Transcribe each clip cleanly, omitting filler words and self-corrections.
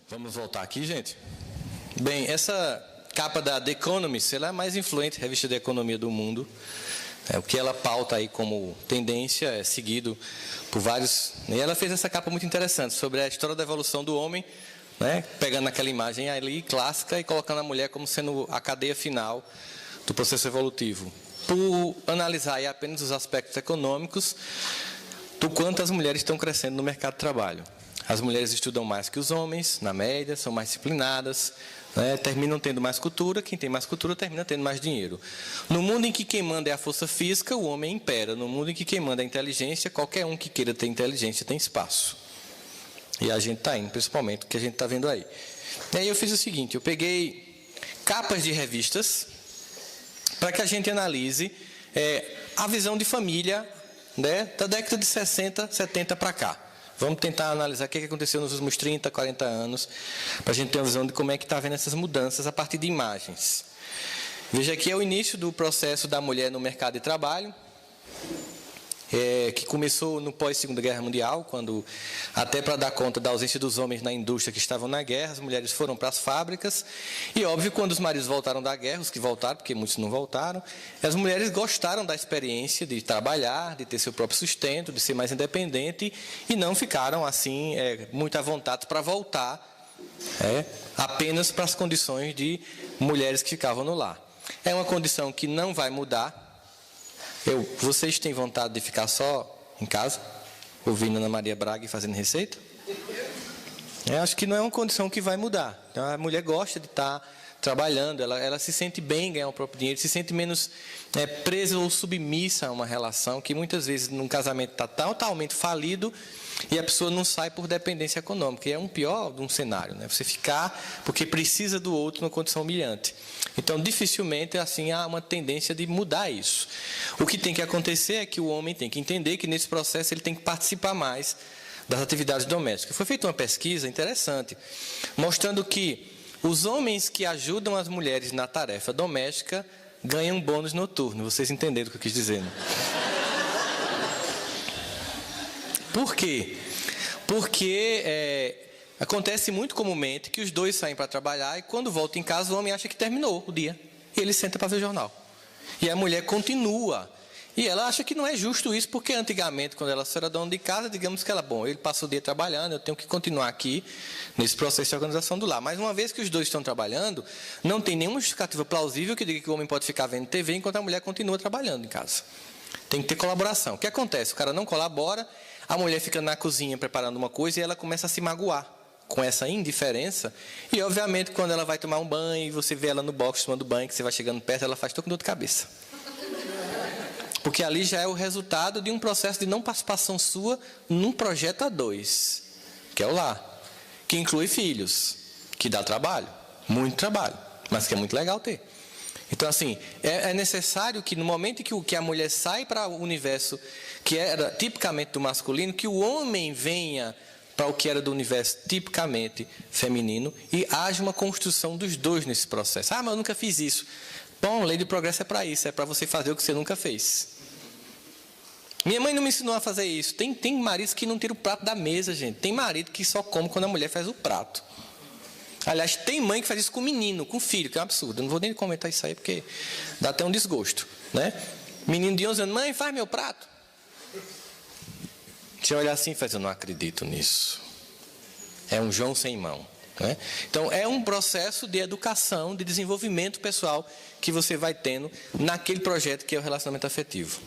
Vamos voltar aqui, gente. Bem, essa capa da The Economist, ela é a mais influente revista de economia do mundo. O que ela pauta aí como tendência é seguido por vários... E ela fez essa capa muito interessante sobre a história da evolução do homem, né? Pegando aquela imagem ali clássica e colocando a mulher como sendo a cadeia final do processo evolutivo. Por analisar aí apenas os aspectos econômicos do quanto as mulheres estão crescendo no mercado de trabalho. As mulheres estudam mais que os homens, na média, são mais disciplinadas, né? Terminam tendo mais cultura, quem tem mais cultura termina tendo mais dinheiro. No mundo em que quem manda é a força física, o homem impera. No mundo em que quem manda é a inteligência, qualquer um que queira ter inteligência tem espaço. E a gente está indo, principalmente, o que a gente está vendo aí. E aí eu fiz o seguinte, eu peguei capas de revistas para que a gente analise a visão de família, né, da década de 60, 70 para cá. Vamos tentar analisar o que aconteceu nos últimos 30, 40 anos, para a gente ter uma visão de como é que está havendo essas mudanças a partir de imagens. Veja aqui é o início do processo da mulher no mercado de trabalho, que começou no pós-Segunda Guerra Mundial, quando, até para dar conta da ausência dos homens na indústria que estavam na guerra, as mulheres foram para as fábricas, e óbvio, quando os maridos voltaram da guerra, os que voltaram, porque muitos não voltaram, as mulheres gostaram da experiência de trabalhar, de ter seu próprio sustento, de ser mais independente, e não ficaram, assim, muito à vontade para voltar, apenas para as condições de mulheres que ficavam no lar. É uma condição que não vai mudar. Vocês têm vontade de ficar só em casa, ouvindo Ana Maria Braga e fazendo receita? Eu acho que não é uma condição que vai mudar. Então, a mulher gosta de estar trabalhando, ela se sente bem em ganhar o próprio dinheiro, se sente menos presa ou submissa a uma relação que muitas vezes num casamento está totalmente falido e a pessoa não sai por dependência econômica. E é um pior de um cenário, né? Você ficar porque precisa do outro numa condição humilhante. Então, dificilmente, assim, há uma tendência de mudar isso. O que tem que acontecer é que o homem tem que entender que nesse processo ele tem que participar mais das atividades domésticas. Foi feita uma pesquisa interessante, mostrando que os homens que ajudam as mulheres na tarefa doméstica ganham bônus noturno. Vocês entenderam o que eu quis dizer, né? Por quê? Porque acontece muito comumente que os dois saem para trabalhar e quando voltam em casa o homem acha que terminou o dia. E ele senta para ver o jornal. E a mulher continua. E ela acha que não é justo isso, porque antigamente, quando ela era dona de casa, digamos que ele passa o dia trabalhando, eu tenho que continuar aqui nesse processo de organização do lar. Mas uma vez que os dois estão trabalhando, não tem nenhuma justificativa plausível que diga que o homem pode ficar vendo TV enquanto a mulher continua trabalhando em casa. Tem que ter colaboração. O que acontece? O cara não colabora, a mulher fica na cozinha preparando uma coisa e ela começa a se magoar com essa indiferença. E, obviamente, quando ela vai tomar um banho e você vê ela no box tomando banho, que você vai chegando perto, ela faz todo com dor de cabeça. Porque ali já é o resultado de um processo de não participação sua num projeto a dois, que é o lar, que inclui filhos, que dá trabalho, muito trabalho, mas que é muito legal ter. Então, assim, é necessário que no momento em que a mulher sai para o universo que era tipicamente do masculino, que o homem venha para o que era do universo tipicamente feminino e haja uma construção dos dois nesse processo. Ah, mas eu nunca fiz isso. Bom, a lei do progresso é para isso, é para você fazer o que você nunca fez. Minha mãe não me ensinou a fazer isso. Tem maridos que não tiram o prato da mesa, gente. Tem marido que só come quando a mulher faz o prato. Aliás, tem mãe que faz isso com menino, com filho, que é um absurdo. Eu não vou nem comentar isso aí, porque dá até um desgosto, né? Menino de 11 anos, mãe, faz meu prato. Você olha assim e faz, eu não acredito nisso. É um João sem mão. Né? Então, é um processo de educação, de desenvolvimento pessoal que você vai tendo naquele projeto que é o relacionamento afetivo.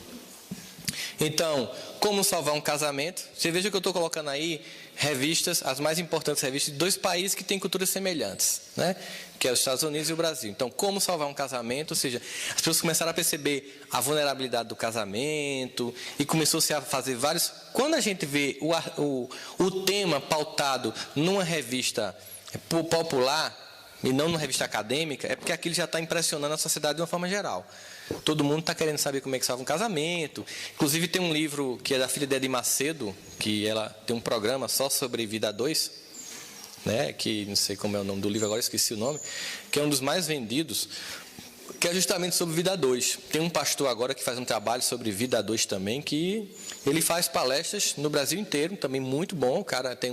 Então, como salvar um casamento? Você veja que eu estou colocando aí revistas, as mais importantes revistas de dois países que têm culturas semelhantes, né? Que é os Estados Unidos e o Brasil. Então, como salvar um casamento? Ou seja, as pessoas começaram a perceber a vulnerabilidade do casamento e começou-se a fazer vários... Quando a gente vê o tema pautado numa revista popular e não numa revista acadêmica, é porque aquilo já está impressionando a sociedade de uma forma geral. Todo mundo está querendo saber como é que salva um casamento. Inclusive tem um livro que é da filha de Edir Macedo, que ela tem um programa só sobre vida a dois, né? Que não sei como é o nome do livro agora, esqueci o nome, que é um dos mais vendidos. que é justamente sobre vida a dois. Tem um pastor agora que faz um trabalho sobre vida a dois também, que ele faz palestras no Brasil inteiro, também muito bom. O cara tem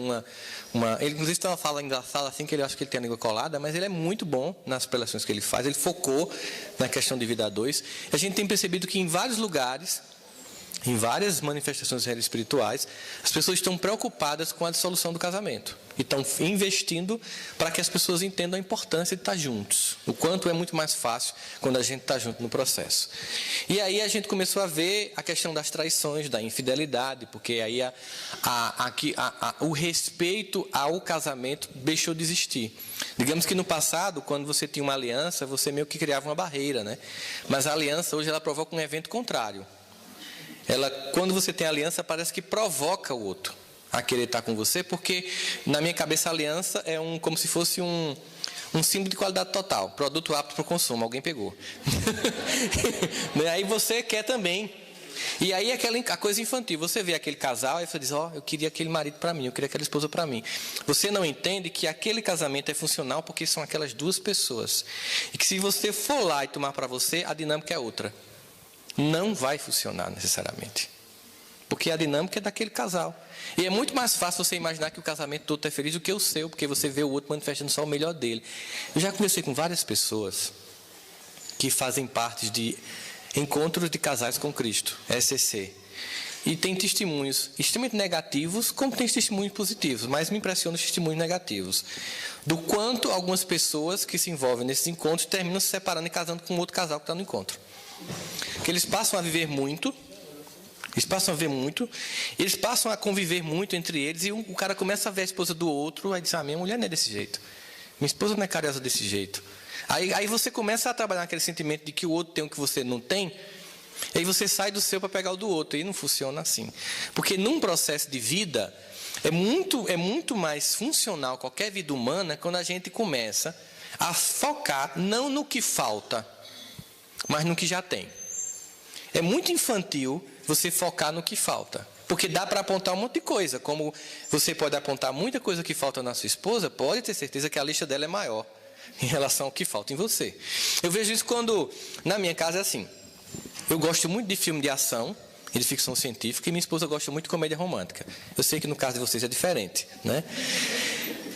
ele inclusive tem uma fala engraçada assim, que ele acha que ele tem a língua colada, mas ele é muito bom nas preleções que ele faz. Ele focou na questão de vida a dois. A gente tem percebido que em vários lugares, em várias manifestações espirituais, as pessoas estão preocupadas com a dissolução do casamento. E estão investindo para que as pessoas entendam a importância de estar juntos. O quanto é muito mais fácil quando a gente está junto no processo. E aí a gente começou a ver a questão das traições, da infidelidade, porque aí o respeito ao casamento deixou de existir. Digamos que no passado, quando você tinha uma aliança, você meio que criava uma barreira, né? Mas a aliança hoje ela provoca um evento contrário. Quando você tem aliança, parece que provoca o outro a querer estar com você, porque na minha cabeça a aliança é como se fosse um símbolo de qualidade total, produto apto para o consumo, alguém pegou. Aí você quer também. E aí a coisa infantil, você vê aquele casal e você diz, eu queria aquele marido para mim, eu queria aquela esposa para mim. Você não entende que aquele casamento é funcional porque são aquelas duas pessoas. E que se você for lá e tomar para você, a dinâmica é outra. Não vai funcionar necessariamente. Porque a dinâmica é daquele casal. E é muito mais fácil você imaginar que o casamento todo é feliz do que o seu, porque você vê o outro manifestando só o melhor dele. Eu já conversei com várias pessoas que fazem parte de encontros de casais com Cristo, SCC. E tem testemunhos extremamente negativos, como tem testemunhos positivos, mas me impressionam os testemunhos negativos. Do quanto algumas pessoas que se envolvem nesses encontros terminam se separando e casando com outro casal que está no encontro. Que eles passam a viver muito, eles passam a conviver muito entre eles, e o cara começa a ver a esposa do outro, aí diz, minha mulher não é desse jeito, minha esposa não é carinhosa desse jeito. Aí você começa a trabalhar aquele sentimento de que o outro tem o que você não tem, e aí você sai do seu para pegar o do outro, e não funciona assim. Porque num processo de vida, é muito mais funcional qualquer vida humana quando a gente começa a focar não no que falta, mas no que já tem. É muito infantil você focar no que falta, porque dá para apontar um monte de coisa. Como você pode apontar muita coisa que falta na sua esposa, pode ter certeza que a lista dela é maior em relação ao que falta em você. Eu vejo isso quando, na minha casa é assim, eu gosto muito de filme de ação e de ficção científica, e minha esposa gosta muito de comédia romântica. Eu sei que no caso de vocês é diferente, né?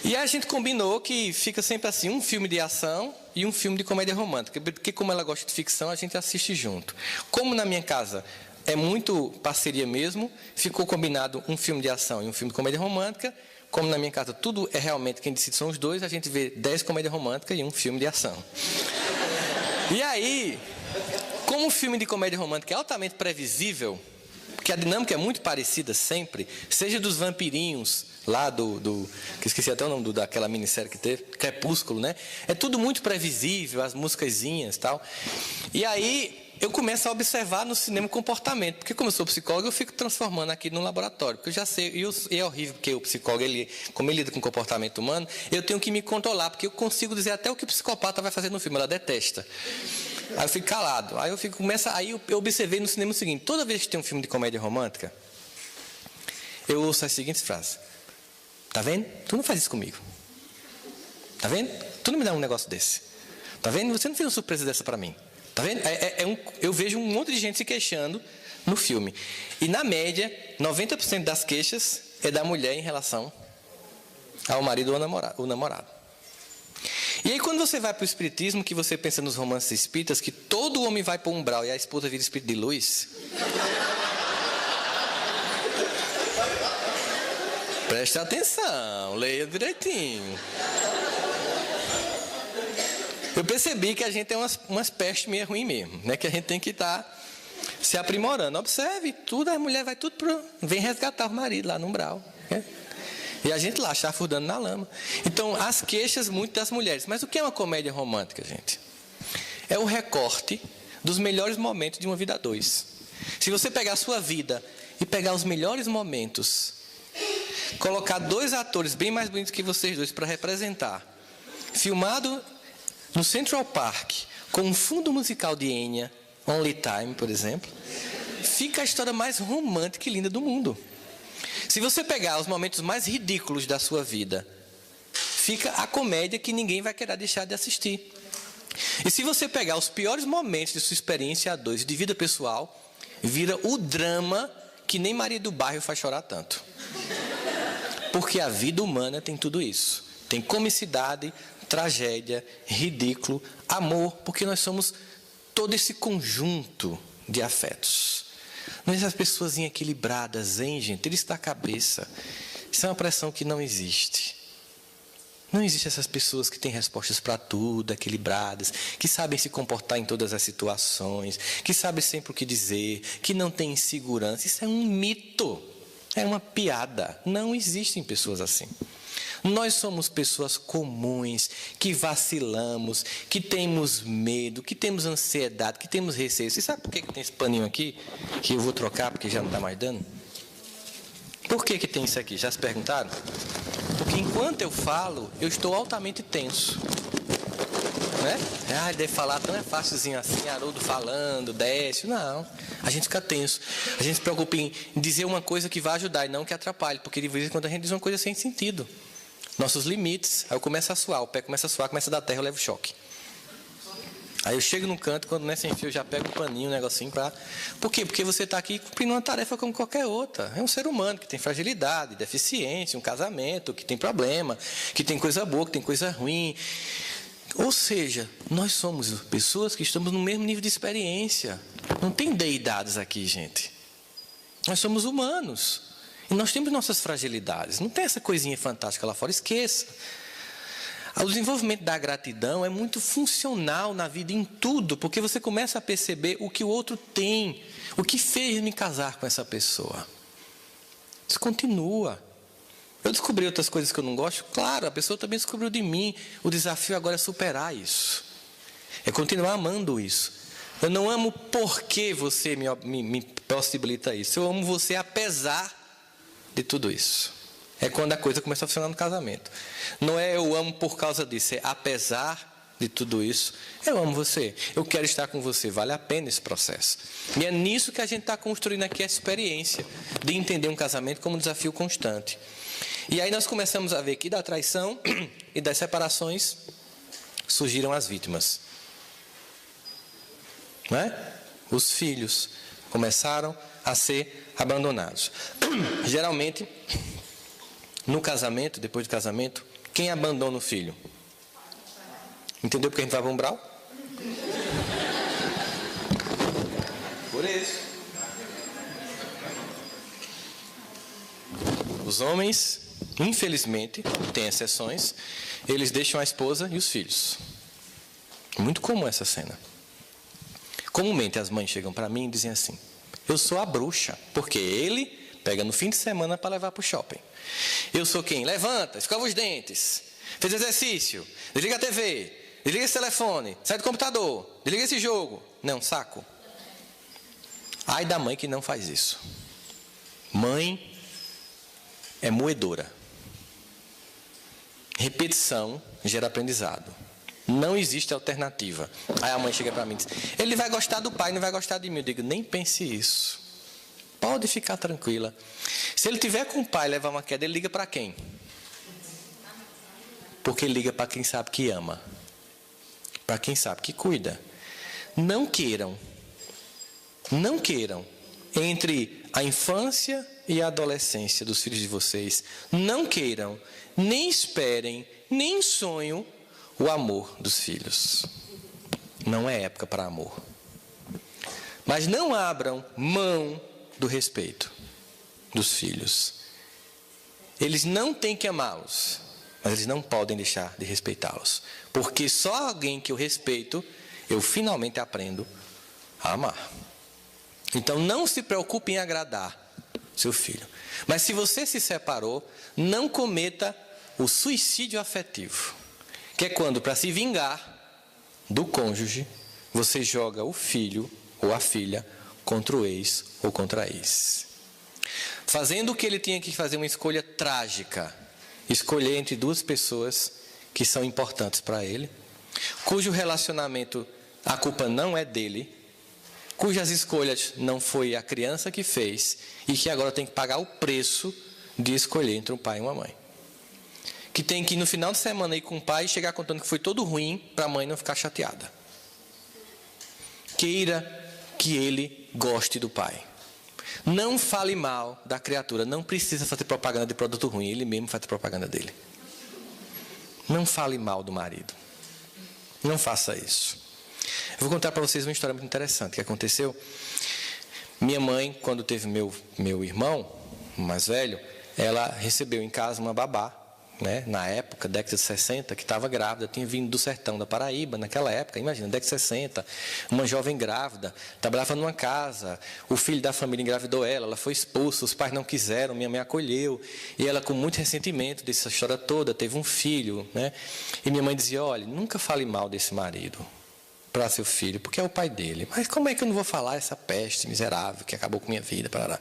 E a gente combinou que fica sempre assim, um filme de ação e um filme de comédia romântica, porque como ela gosta de ficção, a gente assiste junto. Como na minha casa é muito parceria mesmo, ficou combinado um filme de ação e um filme de comédia romântica. Como na minha casa tudo é realmente quem decide são os dois, a gente vê 10 comédias românticas e um filme de ação. E aí, como o filme de comédia romântica é altamente previsível, porque a dinâmica é muito parecida sempre, seja dos vampirinhos lá que esqueci até o nome daquela minissérie que teve, Crepúsculo, né? É tudo muito previsível, as musicazinhas e tal. E aí eu começo a observar no cinema o comportamento, porque como eu sou psicólogo, eu fico transformando aqui no laboratório, porque eu já sei, e é horrível, porque o psicólogo, como ele lida com o comportamento humano, eu tenho que me controlar, porque eu consigo dizer até o que o psicopata vai fazer no filme, ela detesta. Aí eu fico calado, aí eu observei no cinema o seguinte, toda vez que tem um filme de comédia romântica, eu ouço as seguintes frases: tá vendo? Tu não faz isso comigo. Tá vendo? Tu não me dá um negócio desse. Tá vendo? Você não fez uma surpresa dessa pra mim. Tá vendo? Eu vejo um monte de gente se queixando no filme. E na média, 90% das queixas é da mulher em relação ao marido ou ao namorado. E aí quando você vai para o espiritismo, que você pensa nos romances espíritas, que todo homem vai para o umbral e a esposa vira espírito de luz. Preste atenção, leia direitinho. Eu percebi que a gente tem umas pestes meio ruins mesmo, né? Que a gente tem que estar se aprimorando. Observe, tudo, a mulher vai vem resgatar o marido lá no umbral, né? E a gente lá, chafurdando na lama. Então, as queixas muito das mulheres. Mas o que é uma comédia romântica, gente? É o recorte dos melhores momentos de uma vida a dois. Se você pegar a sua vida e pegar os melhores momentos, colocar dois atores bem mais bonitos que vocês dois para representar, filmado no Central Park, com um fundo musical de Enya, Only Time, por exemplo, fica a história mais romântica e linda do mundo. Se você pegar os momentos mais ridículos da sua vida, fica a comédia que ninguém vai querer deixar de assistir. E se você pegar os piores momentos de sua experiência a dois e de vida pessoal, vira o drama que nem Maria do Bairro faz chorar tanto. Porque a vida humana tem tudo isso. Tem comicidade, tragédia, ridículo, amor, porque nós somos todo esse conjunto de afetos. Não é essas pessoas equilibradas, hein, gente? Eles da cabeça. Isso é uma pressão que não existe. Não existem essas pessoas que têm respostas para tudo, equilibradas, que sabem se comportar em todas as situações, que sabem sempre o que dizer, que não têm insegurança. Isso é um mito, é uma piada. Não existem pessoas assim. Nós somos pessoas comuns, que vacilamos, que temos medo, que temos ansiedade, que temos receio. Você sabe por que tem esse paninho aqui, que eu vou trocar porque já não está mais dando? Por que tem isso aqui? Já se perguntaram? Porque enquanto eu falo, eu estou altamente tenso. Né? Deve falar tão fácilzinho assim, Haroldo falando, Décio. Não, a gente fica tenso. A gente se preocupa em dizer uma coisa que vai ajudar e não que atrapalhe. Porque de vez em quando a gente diz uma coisa sem sentido. Nossos limites, aí eu começo a suar, o pé começa a suar, começa a dar terra, eu levo choque. Aí eu chego no canto, quando não é sem fio, eu já pego um paninho, um negocinho para... Por quê? Porque você está aqui cumprindo uma tarefa como qualquer outra. É um ser humano que tem fragilidade, deficiência, um casamento, que tem problema, que tem coisa boa, que tem coisa ruim. Ou seja, nós somos pessoas que estamos no mesmo nível de experiência. Não tem deidades aqui, gente. Nós somos humanos. E nós temos nossas fragilidades. Não tem essa coisinha fantástica lá fora, esqueça. O desenvolvimento da gratidão é muito funcional na vida, em tudo, porque você começa a perceber o que o outro tem, o que fez me casar com essa pessoa. Isso continua. Eu descobri outras coisas que eu não gosto, claro, a pessoa também descobriu de mim. O desafio agora é superar isso, é continuar amando isso. Eu não amo porque você me possibilita isso, eu amo você apesar de tudo isso. É quando a coisa começa a funcionar no casamento. Não é eu amo por causa disso, é apesar de tudo isso, eu amo você, eu quero estar com você, vale a pena esse processo. E é nisso que a gente está construindo aqui a experiência de entender um casamento como um desafio constante. E aí nós começamos a ver que da traição e das separações surgiram as vítimas. Não é? Os filhos começaram a ser abandonados. Geralmente, no casamento, depois do casamento, quem abandona o filho? Entendeu porque a gente vai para um umbral? Por isso. Os homens, infelizmente, tem exceções, eles deixam a esposa e os filhos. Muito comum essa cena. Comumente as mães chegam para mim e dizem assim: eu sou a bruxa, porque ele pega no fim de semana para levar para o shopping. Eu sou quem? Levanta, escova os dentes, fez exercício, desliga a TV, desliga esse telefone, sai do computador, desliga esse jogo. Não, saco. Ai da mãe que não faz isso. Mãe é moedora. Repetição gera aprendizado. Não existe alternativa. Aí a mãe chega para mim e diz: ele vai gostar do pai, não vai gostar de mim. Eu digo: nem pense isso. Pode ficar tranquila. Se ele tiver com o pai e levar uma queda, ele liga para quem? Porque ele liga para quem sabe que ama. Para quem sabe que cuida. Não queiram, entre a infância e a adolescência dos filhos de vocês, não queiram, nem esperem, nem sonham o amor dos filhos. Não é época para amor. Mas não abram mão do respeito dos filhos. Eles não têm que amá-los, mas eles não podem deixar de respeitá-los. Porque só alguém que eu respeito, eu finalmente aprendo a amar. Então não se preocupe em agradar seu filho. Mas se você se separou, não cometa o suicídio afetivo. Que é quando, para se vingar do cônjuge, você joga o filho ou a filha contra o ex ou contra a ex. Fazendo o que ele tinha que fazer, uma escolha trágica. Escolher entre duas pessoas que são importantes para ele, cujo relacionamento, a culpa não é dele, cujas escolhas não foi a criança que fez, e que agora tem que pagar o preço de escolher entre um pai e uma mãe. que tem que ir no final de semana ir com o pai e chegar contando que foi todo ruim para a mãe não ficar chateada. Queira que ele goste do pai. Não fale mal da criatura. Não precisa fazer propaganda de produto ruim. Ele mesmo faz propaganda dele. Não fale mal do marido. Não faça isso. Eu vou contar para vocês uma história muito interessante que aconteceu. Minha mãe, quando teve meu irmão, o mais velho, ela recebeu em casa uma babá, né, na época, década de 60, que estava grávida, tinha vindo do sertão da Paraíba, naquela época, imagina, década de 60, uma jovem grávida, trabalhava numa casa, o filho da família engravidou ela foi expulsa, os pais não quiseram, minha mãe acolheu, e ela com muito ressentimento dessa história toda, teve um filho, né, e minha mãe dizia, olha, nunca fale mal desse marido para seu filho, porque é o pai dele. Mas como é que eu não vou falar essa peste miserável que acabou com minha vida? Parará.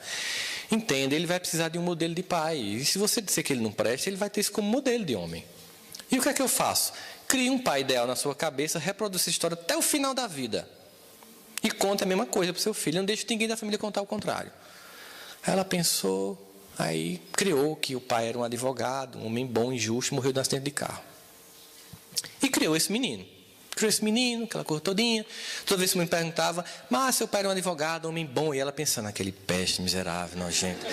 Entenda, ele vai precisar de um modelo de pai. E se você disser que ele não presta, ele vai ter isso como modelo de homem. E o que é que eu faço? Crie um pai ideal na sua cabeça, reproduz essa história até o final da vida. E conte a mesma coisa para o seu filho. Não deixe ninguém da família contar o contrário. Ela pensou, aí criou que o pai era um advogado, um homem bom e justo, morreu de um acidente de carro. E criou esse menino. Criou esse menino, aquela cor todinha. Toda vez que me perguntava, mas seu pai era um advogado, homem bom. E ela pensando, aquele peste miserável, nojento.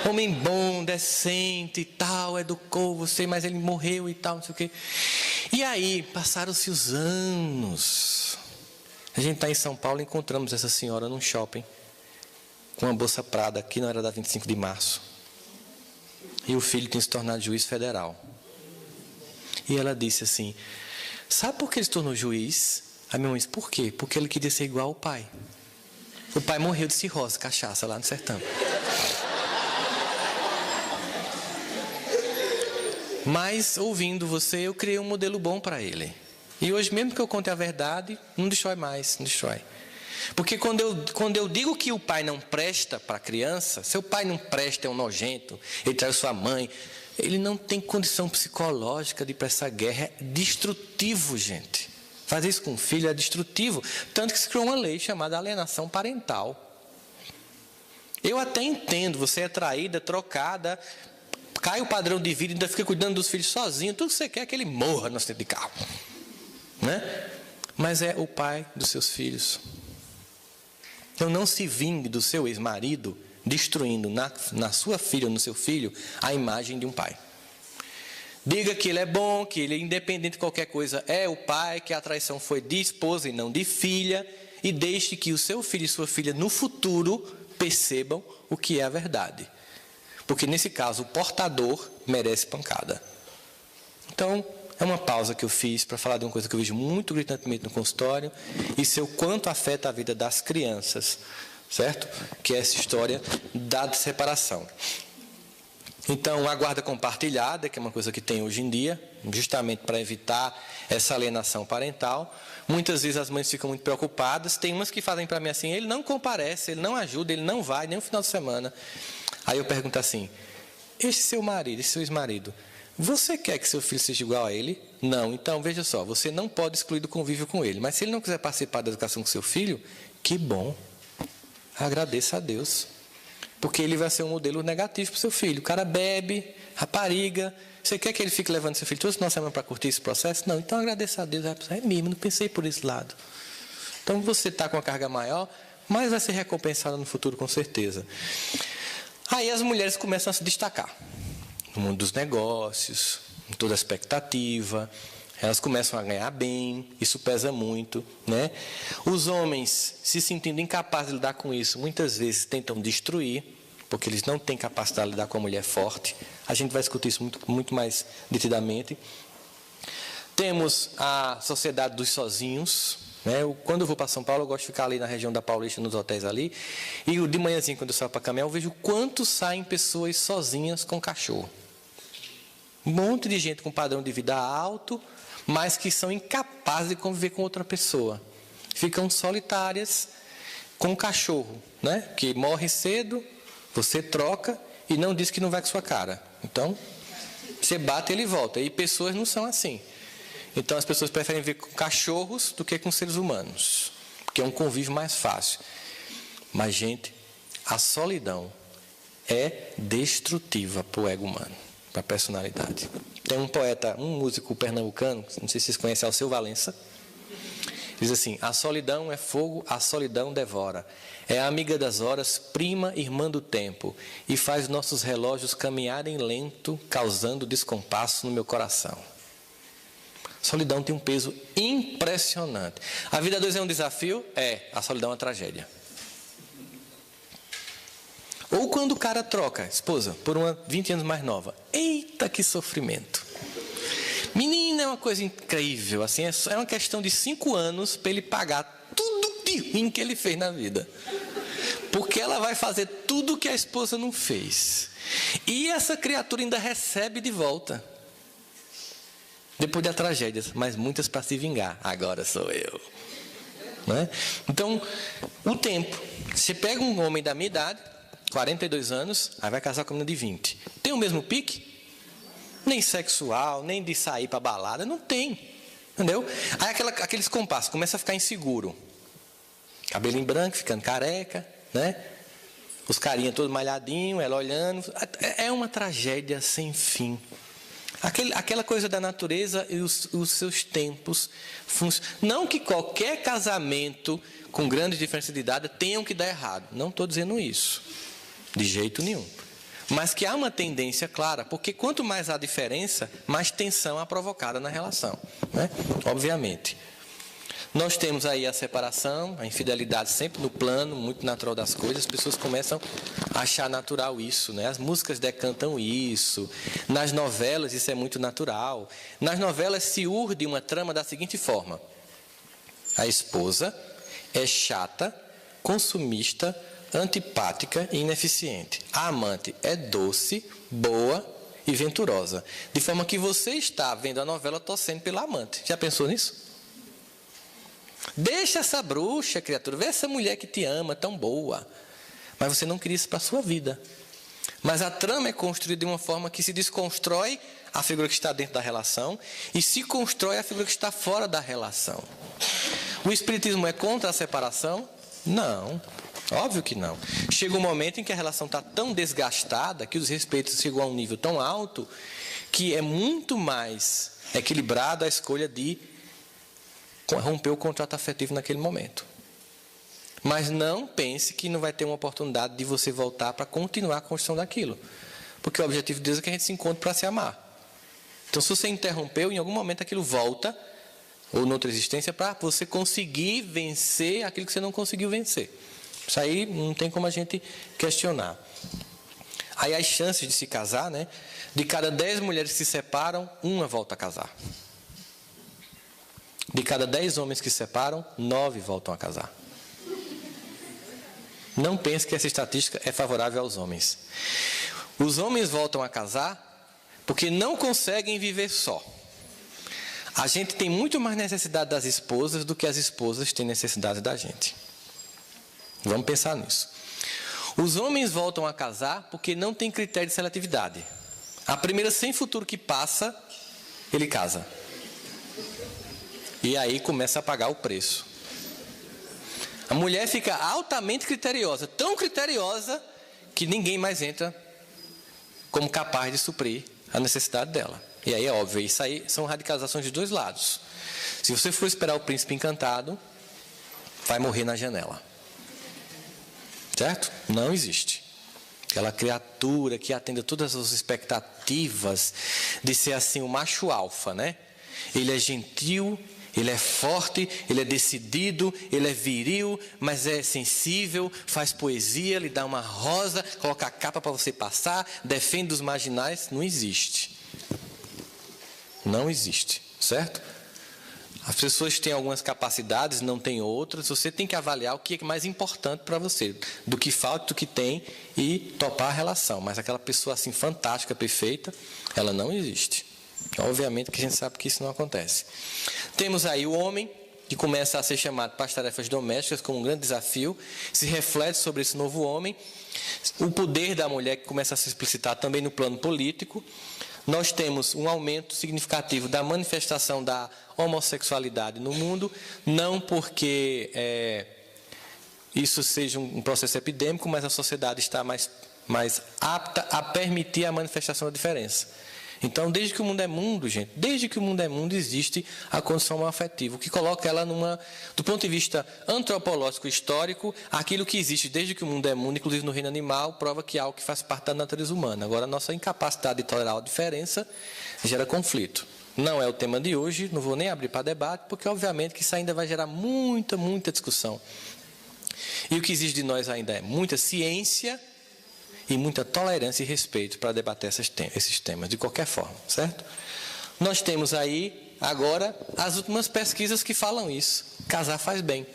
Homem bom, decente e tal, educou você, mas ele morreu e tal, não sei o quê. E aí, passaram-se os anos. A gente está em São Paulo e encontramos essa senhora num shopping, com uma bolsa Prada, que não era da 25 de março. E o filho tinha se tornado juiz federal. E ela disse assim, sabe por que ele se tornou juiz? A minha mãe disse, por quê? Porque ele queria ser igual ao pai. O pai morreu de cirrose, cachaça, lá no sertão. Mas, ouvindo você, eu criei um modelo bom para ele. E hoje, mesmo que eu conte a verdade, não destrói mais, não destrói. Porque quando eu digo que o pai não presta para a criança, seu pai não presta, é um nojento, ele traz sua mãe, ele não tem condição psicológica de ir para essa guerra, é destrutivo, gente. Fazer isso com o filho é destrutivo. Tanto que se criou uma lei chamada alienação parental. Eu até entendo, você é traída, trocada, cai o padrão de vida, ainda fica cuidando dos filhos sozinho, tudo que você quer é que ele morra no acidente de carro. Né? Mas é o pai dos seus filhos. Então não se vingue do seu ex-marido destruindo na sua filha ou no seu filho a imagem de um pai. Diga que ele é bom, que ele é independente de qualquer coisa, é o pai, que a traição foi de esposa e não de filha, e deixe que o seu filho e sua filha no futuro percebam o que é a verdade. Porque nesse caso o portador merece pancada. Então, é uma pausa que eu fiz para falar de uma coisa que eu vejo muito gritantemente no consultório, e sei o quanto afeta a vida das crianças, certo? Que é essa história da separação. Então, a guarda compartilhada, que é uma coisa que tem hoje em dia, justamente para evitar essa alienação parental. Muitas vezes as mães ficam muito preocupadas, tem umas que fazem para mim assim, ele não comparece, ele não ajuda, ele não vai, nem no final de semana. Aí eu pergunto assim, este seu marido, esse seu ex-marido, você quer que seu filho seja igual a ele? Não. Então, veja só, você não pode excluir do convívio com ele. Mas se ele não quiser participar da educação com seu filho, que bom. Agradeça a Deus. Porque ele vai ser um modelo negativo para o seu filho. O cara bebe, rapariga. Você quer que ele fique levando seu filho toda a semana para curtir esse processo? Não. Então, agradeça a Deus. É mesmo, não pensei por esse lado. Então, você está com uma carga maior, mas vai ser recompensado no futuro, com certeza. Aí as mulheres começam a se destacar no mundo dos negócios, em toda a expectativa, elas começam a ganhar bem, isso pesa muito, né? Os homens, se sentindo incapazes de lidar com isso, muitas vezes tentam destruir, porque eles não têm capacidade de lidar com a mulher forte. A gente vai discutir isso muito mais detidamente. Temos a sociedade dos sozinhos, né? Quando eu vou para São Paulo, eu gosto de ficar ali na região da Paulista, nos hotéis ali, e de manhãzinho, quando eu saio para caminhar, eu vejo quanto saem pessoas sozinhas com cachorro. Um monte de gente com padrão de vida alto, mas que são incapazes de conviver com outra pessoa. Ficam solitárias com o cachorro, né? Que morre cedo, você troca e não diz que não vai com sua cara. Então, você bate e ele volta. E pessoas não são assim. Então, as pessoas preferem viver com cachorros do que com seres humanos, porque é um convívio mais fácil. Mas, gente, a solidão é destrutiva para o ego humano, para a personalidade. Tem um poeta, um músico pernambucano, não sei se vocês conhecem, Alceu Valença. Diz assim: a solidão é fogo, a solidão devora. É a amiga das horas, prima, irmã do tempo, e faz nossos relógios caminharem lento, causando descompasso no meu coração. Solidão tem um peso impressionante. A vida a dois é um desafio? É. A solidão é uma tragédia. Ou quando o cara troca a esposa por uma 20 anos mais nova. Eita, que sofrimento. Menina, é uma coisa incrível. Assim, é uma questão de 5 anos para ele pagar tudo de ruim que ele fez na vida. Porque ela vai fazer tudo que a esposa não fez. E essa criatura ainda recebe de volta. Depois da tragédia, mas muitas para se vingar. Agora sou eu. Não é? Então, o tempo. Você pega um homem da minha idade, 42 anos, aí vai casar com uma menina de 20. Tem o mesmo pique? Nem sexual, nem de sair para balada, não tem. Entendeu? Aí aqueles compassos, começa a ficar inseguro. Cabelinho branco, ficando careca, né? Os carinha todos malhadinhos, ela olhando. É uma tragédia sem fim. Aquela coisa da natureza e os seus tempos. Não que qualquer casamento com grandes diferenças de idade tenham que dar errado. Não estou dizendo isso. De jeito nenhum. Mas que há uma tendência clara, porque quanto mais há diferença, mais tensão há provocada na relação, né? Obviamente. Nós temos aí a separação, a infidelidade sempre no plano muito natural das coisas. As pessoas começam a achar natural isso, né? As músicas decantam isso. Nas novelas isso é muito natural. Nas novelas se urde uma trama da seguinte forma: a esposa é chata, consumista, antipática e ineficiente. A amante é doce, boa e venturosa. De forma que você está vendo a novela torcendo pela amante. Já pensou nisso? Deixa essa bruxa, criatura. Vê essa mulher que te ama, tão boa. Mas você não queria isso para a sua vida. Mas a trama é construída de uma forma que se desconstrói a figura que está dentro da relação e se constrói a figura que está fora da relação. O espiritismo é contra a separação? Não. Óbvio que não. Chega um momento em que a relação está tão desgastada, que os respeitos chegam a um nível tão alto, que é muito mais equilibrada a escolha de romper o contrato afetivo naquele momento. Mas não pense que não vai ter uma oportunidade de você voltar para continuar a construção daquilo. Porque o objetivo de Deus é que a gente se encontre para se amar. Então, se você interrompeu, em algum momento aquilo volta, ou noutra existência, para você conseguir vencer aquilo que você não conseguiu vencer. Isso aí não tem como a gente questionar. Aí as chances de se casar, né? De cada 10 mulheres que se separam, uma volta a casar. De cada 10 homens que se separam, 9 voltam a casar. Não pense que essa estatística é favorável aos homens. Os homens voltam a casar porque não conseguem viver só. A gente tem muito mais necessidade das esposas do que as esposas têm necessidade da gente. Vamos pensar nisso. Os homens voltam a casar porque não tem critério de seletividade. A primeira sem futuro que passa, ele casa. E aí começa a pagar o preço. A mulher fica altamente criteriosa, tão criteriosa que ninguém mais entra como capaz de suprir a necessidade dela. E aí é óbvio, isso aí são radicalizações de dois lados. Se você for esperar o príncipe encantado, vai morrer na janela. Certo? Não existe. Aquela criatura que atende a todas as expectativas de ser assim o macho alfa, né? Ele é gentil, ele é forte, ele é decidido, ele é viril, mas é sensível, faz poesia, lhe dá uma rosa, coloca a capa para você passar, defende os marginais. Não existe. Não existe, certo? As pessoas têm algumas capacidades, não têm outras. Você tem que avaliar o que é mais importante para você, do que falta, do que tem, e topar a relação. Mas aquela pessoa assim fantástica, perfeita, ela não existe. Obviamente que a gente sabe que isso não acontece. Temos aí o homem, que começa a ser chamado para as tarefas domésticas como um grande desafio, se reflete sobre esse novo homem. O poder da mulher que começa a se explicitar também no plano político. Nós temos um aumento significativo da manifestação da homossexualidade no mundo, não porque isso seja um processo epidêmico, mas a sociedade está mais apta a permitir a manifestação da diferença. Então, desde que o mundo é mundo, gente, desde que o mundo é mundo, existe a condição afetiva, o que coloca ela do ponto de vista antropológico histórico, aquilo que existe desde que o mundo é mundo, inclusive no reino animal, prova que é algo que faz parte da natureza humana. Agora, a nossa incapacidade de tolerar a diferença gera conflito. Não é o tema de hoje, não vou nem abrir para debate, porque obviamente que isso ainda vai gerar muita discussão. E o que exige de nós ainda é muita ciência e muita tolerância e respeito para debater esses temas, de qualquer forma, certo? Nós temos aí, agora, as últimas pesquisas que falam isso. Casar faz bem.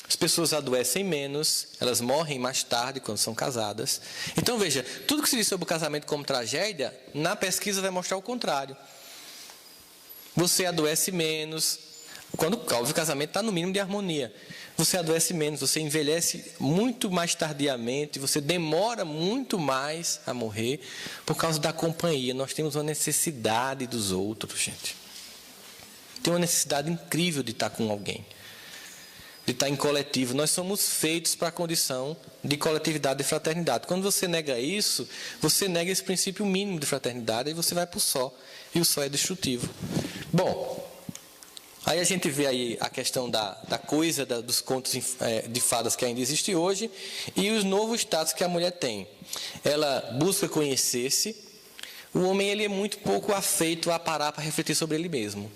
As pessoas adoecem menos, elas morrem mais tarde quando são casadas. Então, veja, tudo que se diz sobre o casamento como tragédia, na pesquisa vai mostrar o contrário. Você adoece menos, quando o casamento está no mínimo de harmonia. Você adoece menos, você envelhece muito mais tardiamente, você demora muito mais a morrer por causa da companhia. Nós temos uma necessidade dos outros, gente. Tem uma necessidade incrível de estar com alguém, de estar em coletivo. Nós somos feitos para a condição de coletividade e fraternidade. Quando você nega isso, você nega esse princípio mínimo de fraternidade e você vai para o só. E o só é destrutivo. Bom, aí a gente vê aí a questão da coisa, dos contos de fadas que ainda existe hoje e os novos status que a mulher tem. Ela busca conhecer-se. O homem ele é muito pouco afeito a parar para refletir sobre ele mesmo.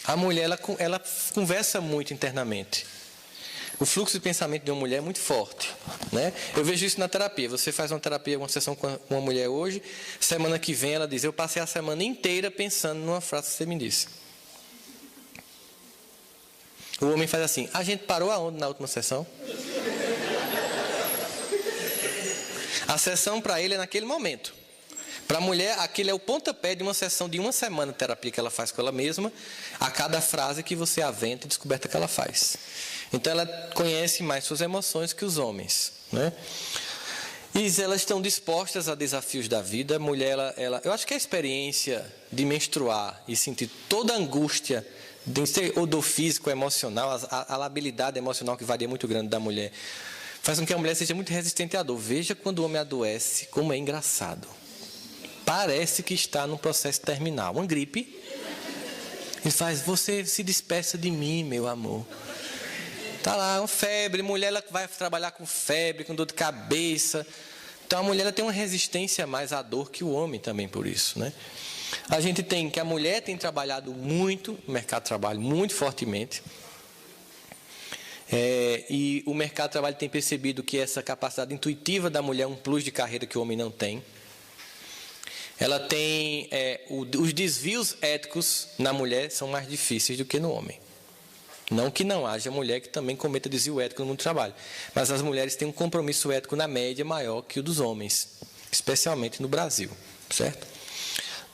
A mulher ela conversa muito internamente. O fluxo de pensamento de uma mulher é muito forte, né? Eu vejo isso na terapia. Você faz uma terapia, uma sessão com uma mulher hoje, semana que vem ela diz: eu passei a semana inteira pensando numa frase que você me disse. O homem faz assim: a gente parou aonde na última sessão? A sessão para ele é naquele momento. Para a mulher, aquele é o pontapé de uma sessão de uma semana de terapia que ela faz com ela mesma, a cada frase que você aventa e descoberta que ela faz. Então, ela conhece mais suas emoções que os homens, né? E elas estão dispostas a desafios da vida. A mulher, eu acho que a experiência de menstruar e sentir toda a angústia, ou do físico, emocional, a labilidade emocional que varia muito grande da mulher, faz com que a mulher seja muito resistente à dor. Veja quando o homem adoece, como é engraçado. Parece que está num processo terminal, uma gripe. Ele faz: você se despeça de mim, meu amor. Está lá, uma febre, mulher ela vai trabalhar com febre, com dor de cabeça. Então a mulher ela tem uma resistência mais à dor que o homem também por isso, né? A gente tem que a mulher tem trabalhado muito no mercado de trabalho, muito fortemente. E o mercado de trabalho tem percebido que essa capacidade intuitiva da mulher é um plus de carreira que o homem não tem. Ela tem os desvios éticos na mulher são mais difíceis do que no homem. Não que não haja mulher que também cometa desvio ético no mundo do trabalho, mas as mulheres têm um compromisso ético na média maior que o dos homens, especialmente no Brasil, certo?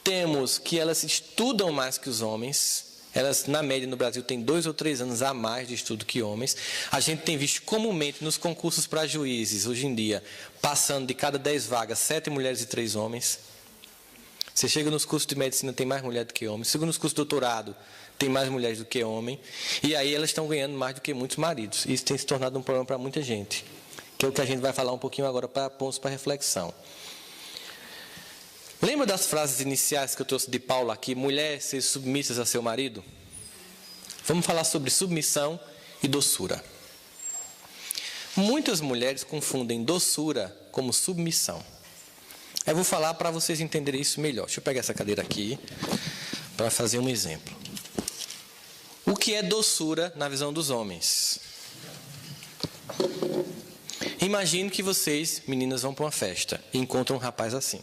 Temos que elas estudam mais que os homens. Elas, na média, no Brasil, têm 2 ou 3 anos a mais de estudo que homens. A gente tem visto comumente nos concursos para juízes, hoje em dia, passando de cada 10 vagas, 7 mulheres e 3 homens. Você chega nos cursos de medicina, tem mais mulher do que homem. Chega nos cursos de doutorado, tem mais mulheres do que homem. E aí elas estão ganhando mais do que muitos maridos. Isso tem se tornado um problema para muita gente, que é o que a gente vai falar um pouquinho agora para pontos para reflexão. Lembra das frases iniciais que eu trouxe de Paulo aqui? Mulher, ser submissas a seu marido? Vamos falar sobre submissão e doçura. Muitas mulheres confundem doçura como submissão. Eu vou falar para vocês entenderem isso melhor. Deixa eu pegar essa cadeira aqui para fazer um exemplo. O que é doçura na visão dos homens? Imagine que vocês, meninas, vão para uma festa e encontram um rapaz assim.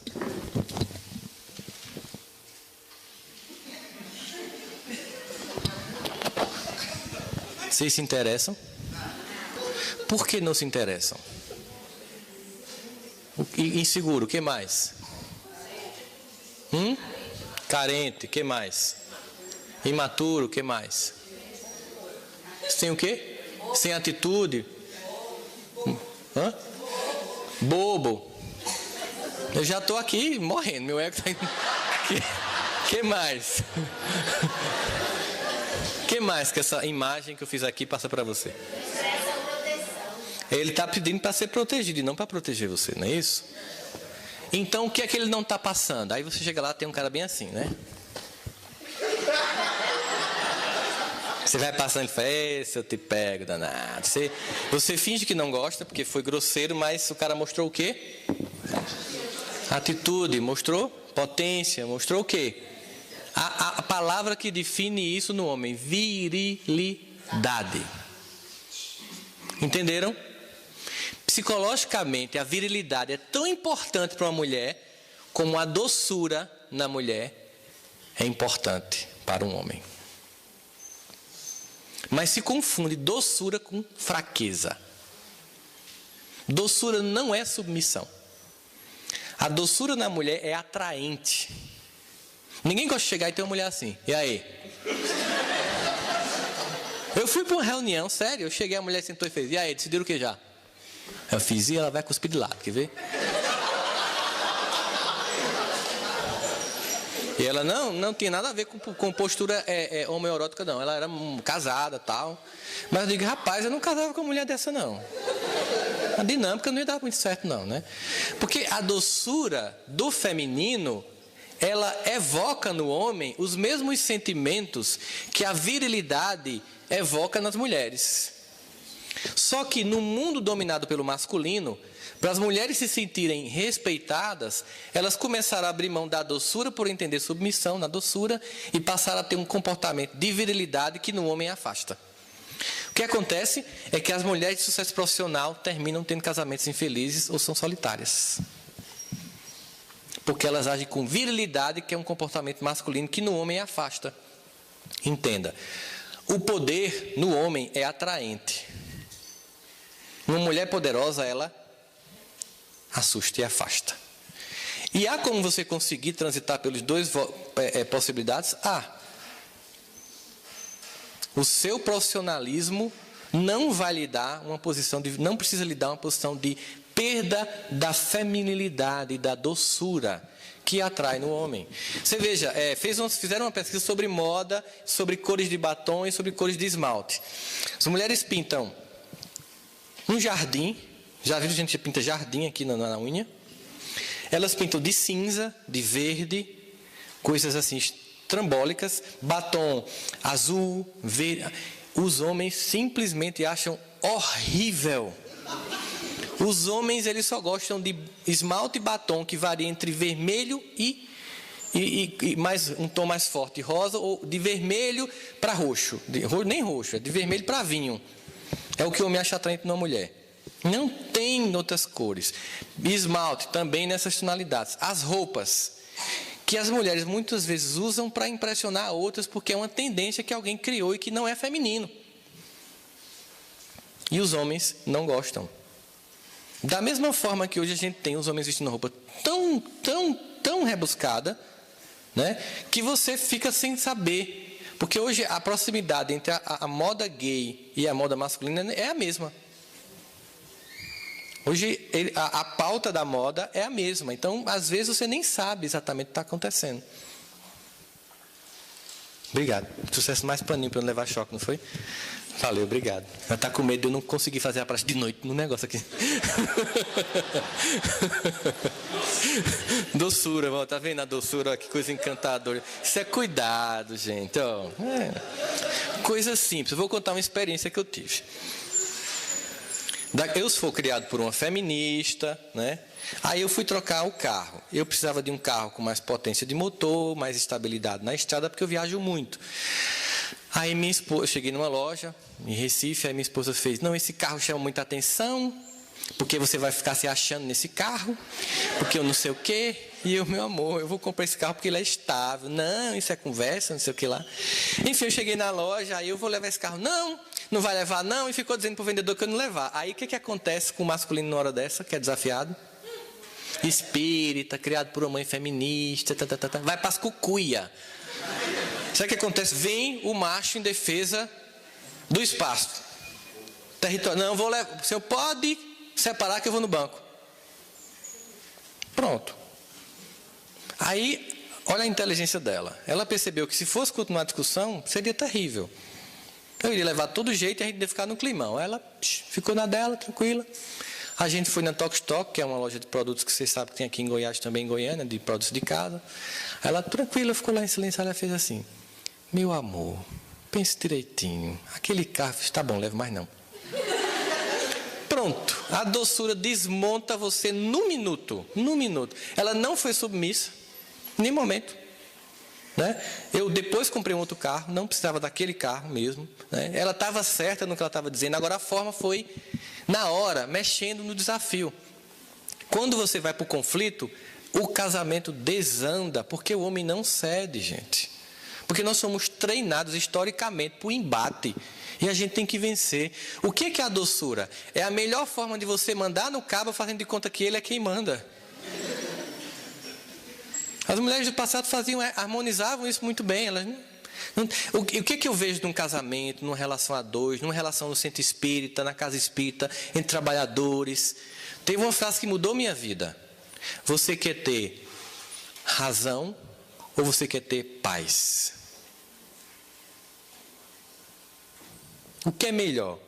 Vocês se interessam? Por que não se interessam? Inseguro, o que mais? Carente, o que mais? Imaturo, o que mais? Sem o quê? Sem atitude? Hã? Bobo. Eu já estou aqui morrendo, meu ego está indo. Que mais? Que mais que essa imagem que eu fiz aqui passa para você? Ele está pedindo para ser protegido e não para proteger você, não é isso? Então, o que é que ele não está passando? Aí você chega lá, tem um cara bem assim, né? Você vai passando e fala, esse eu te pego, danado. Você finge que não gosta, porque foi grosseiro, mas o cara mostrou o quê? Atitude, mostrou potência, mostrou o quê? A palavra que define isso no homem, virilidade. Entenderam? Psicologicamente, a virilidade é tão importante para uma mulher como a doçura na mulher é importante para um homem. Mas se confunde doçura com fraqueza. Doçura não é submissão. A doçura na mulher é atraente. Ninguém gosta de chegar e ter uma mulher assim. E aí? Eu fui para uma reunião, sério. Eu cheguei, a mulher sentou e fez. E aí, decidiram o que já? Eu fiz e ela vai cuspir de lado, quer ver? E ela não tinha nada a ver com postura homoerótica, não. Ela era casada e tal. Mas eu digo, rapaz, eu não casava com uma mulher dessa, não. A dinâmica não ia dar muito certo, não, né? Porque a doçura do feminino, ela evoca no homem os mesmos sentimentos que a virilidade evoca nas mulheres. Só que no mundo dominado pelo masculino, para as mulheres se sentirem respeitadas, elas começaram a abrir mão da doçura por entender submissão na doçura e passaram a ter um comportamento de virilidade que no homem afasta. O que acontece é que as mulheres de sucesso profissional terminam tendo casamentos infelizes ou são solitárias. Porque elas agem com virilidade, que é um comportamento masculino que no homem afasta. Entenda, o poder no homem é atraente. Uma mulher poderosa, ela assusta e afasta. E há como você conseguir transitar pelos dois possibilidades? O seu profissionalismo não vai lhe dar uma posição não precisa lhe dar uma posição de perda da feminilidade, da doçura que atrai no homem. Você veja, fizeram uma pesquisa sobre moda, sobre cores de batom e sobre cores de esmalte. As mulheres pintam um jardim, já viram gente que pinta jardim aqui na unha? Elas pintam de cinza, de verde, coisas assim trambólicas, batom azul, verde. Os homens simplesmente acham horrível. Os homens, eles só gostam de esmalte e batom que varia entre vermelho e mais um tom mais forte, rosa, ou de vermelho para roxo. Nem roxo, é de vermelho para vinho. É o que o homem acha atraente numa mulher. Não tem outras cores. Esmalte também nessas tonalidades. As roupas que as mulheres muitas vezes usam para impressionar outras, porque é uma tendência que alguém criou e que não é feminino. E os homens não gostam. Da mesma forma que hoje a gente tem os homens vestindo roupa tão rebuscada, né, que você fica sem saber. Porque hoje a proximidade entre a moda gay e a moda masculina é a mesma. Hoje a pauta da moda é a mesma. Então, às vezes, você nem sabe exatamente o que está acontecendo. Obrigado. Sucesso mais paninho para eu não levar choque, não foi? Valeu, obrigado. Ela está com medo de eu não conseguir fazer a praxe de noite no negócio aqui. Doçura, ó, tá vendo a doçura? Ó, que coisa encantadora. Isso é cuidado, gente. Ó. Coisa simples. Eu vou contar uma experiência que eu tive. Eu fui criado por uma feminista, né? Aí eu fui trocar o carro. Eu precisava de um carro com mais potência de motor, mais estabilidade na estrada, porque eu viajo muito. Aí minha esposa, eu cheguei numa loja em Recife, aí minha esposa fez, não, esse carro chama muita atenção, porque você vai ficar se achando nesse carro, porque eu não sei o quê. E eu, meu amor, eu vou comprar esse carro porque ele é estável. Não, isso é conversa, não sei o que lá. Enfim, eu cheguei na loja, aí eu vou levar esse carro. Não vai levar não, e ficou dizendo para o vendedor que eu não levar. Aí o que acontece com o masculino na hora dessa, que é desafiado? Espírita, criado por uma mãe feminista, vai para as cucuia. Sabe o que acontece? Vem o macho em defesa do espaço. Território. Não, vou levar. O senhor pode separar que eu vou no banco. Pronto. Aí, olha a inteligência dela. Ela percebeu que se fosse continuar a discussão, seria terrível. Eu iria levar todo jeito e a gente ia ficar no climão. Ela ficou na dela, tranquila. A gente foi na Tokstok, que é uma loja de produtos que vocês sabem que tem aqui em Goiás, também em Goiânia, de produtos de casa. Ela, tranquila, ficou lá em silêncio, ela fez assim: meu amor, pense direitinho, aquele carro, está bom, leve mais não. Pronto, a doçura desmonta você no minuto. Ela não foi submissa, em nenhum momento. Né? Eu depois comprei um outro carro, não precisava daquele carro mesmo. Né? Ela estava certa no que ela estava dizendo, agora a forma foi, na hora, mexendo no desafio. Quando você vai para o conflito, o casamento desanda, porque o homem não cede, gente. Porque nós somos treinados historicamente para o embate. E a gente tem que vencer. O que é a doçura? É a melhor forma de você mandar no cabo fazendo de conta que ele é quem manda. As mulheres do passado harmonizavam isso muito bem. Elas o que eu vejo num casamento, numa relação a dois, numa relação no centro espírita, na casa espírita, entre trabalhadores? Teve uma frase que mudou minha vida. Você quer ter razão ou você quer ter paz? O que é melhor?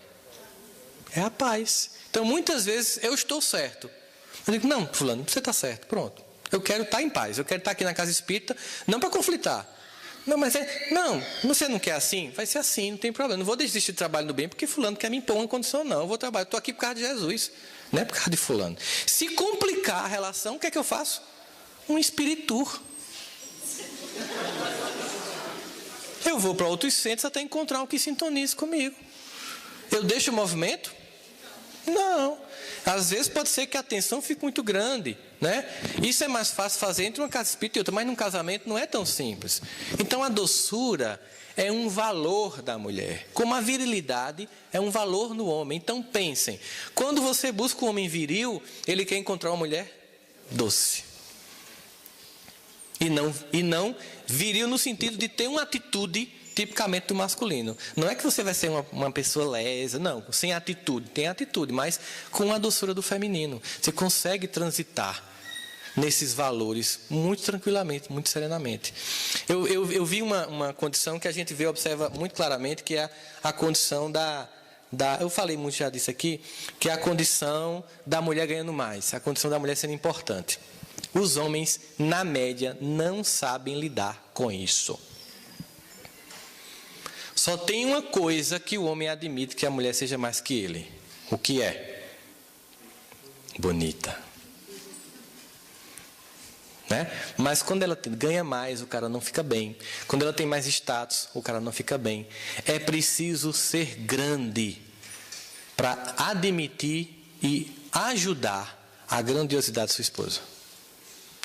É a paz. Então, muitas vezes, eu estou certo. Eu digo, não, fulano, você está certo, pronto. Eu quero estar em paz, eu quero estar aqui na casa espírita, não para conflitar. Não, mas não, você não quer assim? Vai ser assim, não tem problema. Não vou desistir do trabalho do bem, porque fulano quer me impor uma condição, não. Eu vou trabalhar, estou aqui por causa de Jesus, não é por causa de fulano. Se complicar a relação, o que é que eu faço? Um espiritur. Eu vou para outros centros até encontrar um que sintonize comigo. Eu deixo o movimento? Não. Às vezes pode ser que a tensão fique muito grande, né? Isso é mais fácil fazer entre uma casa espírita e outra, mas num casamento não é tão simples. Então a doçura é um valor da mulher, como a virilidade é um valor no homem. Então pensem, quando você busca um homem viril, ele quer encontrar uma mulher doce. E não viril no sentido de ter uma atitude tipicamente do masculino. Não é que você vai ser uma pessoa lesa, não, sem atitude. Tem atitude, mas com a doçura do feminino. Você consegue transitar nesses valores muito tranquilamente, muito serenamente. Eu vi uma condição que a gente vê, observa muito claramente, que é a condição eu falei muito já disso aqui, que é a condição da mulher ganhando mais, a condição da mulher sendo importante. Os homens, na média, não sabem lidar com isso. Só tem uma coisa que o homem admite, que a mulher seja mais que ele. O que é? Bonita. Né? Mas quando ela ganha mais, o cara não fica bem. Quando ela tem mais status, o cara não fica bem. É preciso ser grande para admitir e ajudar a grandiosidade de sua esposa.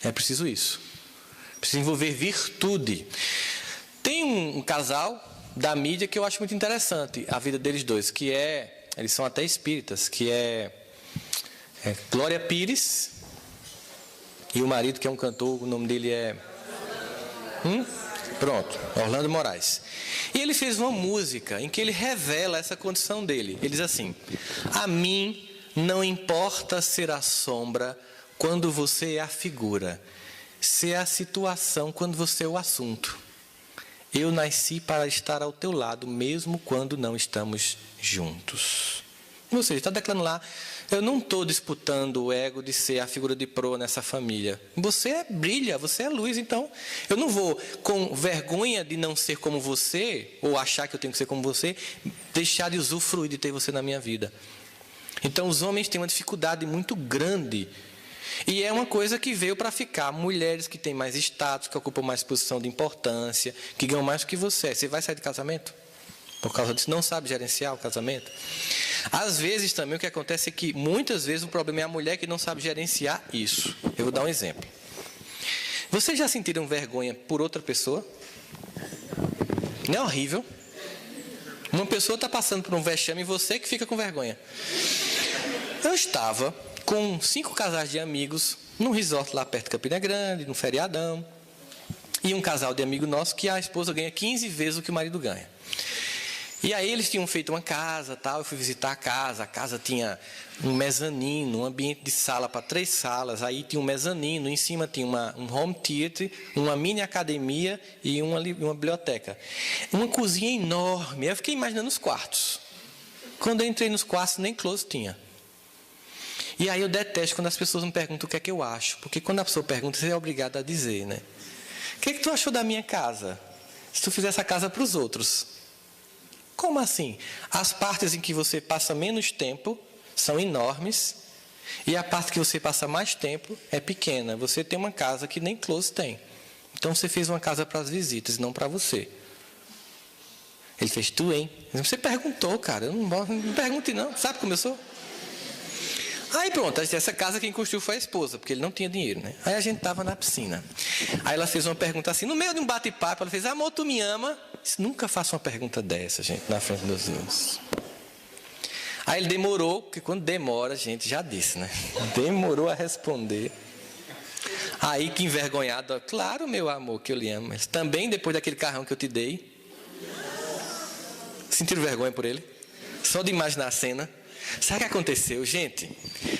É preciso isso. Precisa envolver virtude. Tem um casal da mídia que eu acho muito interessante, a vida deles dois, que eles são até espíritas, que é Glória Pires e o marido, que é um cantor, o nome dele é... Pronto, Orlando Moraes. E ele fez uma música em que ele revela essa condição dele. Ele diz assim: a mim não importa ser a sombra quando você é a figura, ser a situação quando você é o assunto. Eu nasci para estar ao teu lado, mesmo quando não estamos juntos. Ou seja, está declarando lá, eu não estou disputando o ego de ser a figura de proa nessa família. Você brilha, você é luz, então eu não vou, com vergonha de não ser como você, ou achar que eu tenho que ser como você, deixar de usufruir de ter você na minha vida. Então os homens têm uma dificuldade muito grande. E é uma coisa que veio para ficar. Mulheres que têm mais status, que ocupam mais posição de importância, que ganham mais do que você. Você vai sair de casamento? Por causa disso, não sabe gerenciar o casamento? Às vezes também o que acontece é que muitas vezes o problema é a mulher que não sabe gerenciar isso. Eu vou dar um exemplo. Vocês já sentiram vergonha por outra pessoa? Não é horrível? Uma pessoa está passando por um vexame e você que fica com vergonha. Eu estava com 5 casais de amigos num resort lá perto de Campina Grande, num feriadão. E um casal de amigo nosso que a esposa ganha 15 vezes o que o marido ganha. E aí eles tinham feito uma casa, tal, eu fui visitar a casa tinha um mezanino, um ambiente de sala para 3 salas, aí tinha um mezanino, em cima tinha um home theater, uma mini academia e uma biblioteca. Uma cozinha enorme, eu fiquei imaginando os quartos. Quando eu entrei nos quartos, nem closet tinha. E aí eu detesto quando as pessoas me perguntam o que é que eu acho. Porque quando a pessoa pergunta, você é obrigado a dizer, né? O que é que tu achou da minha casa? Se tu fizesse a casa para os outros. Como assim? As partes em que você passa menos tempo são enormes. E a parte que você passa mais tempo é pequena. Você tem uma casa que nem close tem. Então você fez uma casa para as visitas, não para você. Ele fez, tu, hein? Você perguntou, cara. Eu não pergunte não. Sabe como eu sou? Aí pronto, essa casa quem construiu foi a esposa, porque ele não tinha dinheiro, né? Aí a gente estava na piscina. Aí ela fez uma pergunta assim, no meio de um bate-papo, ela fez, amor, tu me ama? Nunca faça uma pergunta dessa, gente, na frente dos meus. Aí ele demorou, porque quando demora, a gente já disse, né? Demorou a responder. Aí que envergonhado, claro, meu amor, que eu lhe amo. Mas também depois daquele carrão que eu te dei. Sentiram vergonha por ele? Só de imaginar a cena. Sabe o que aconteceu, gente?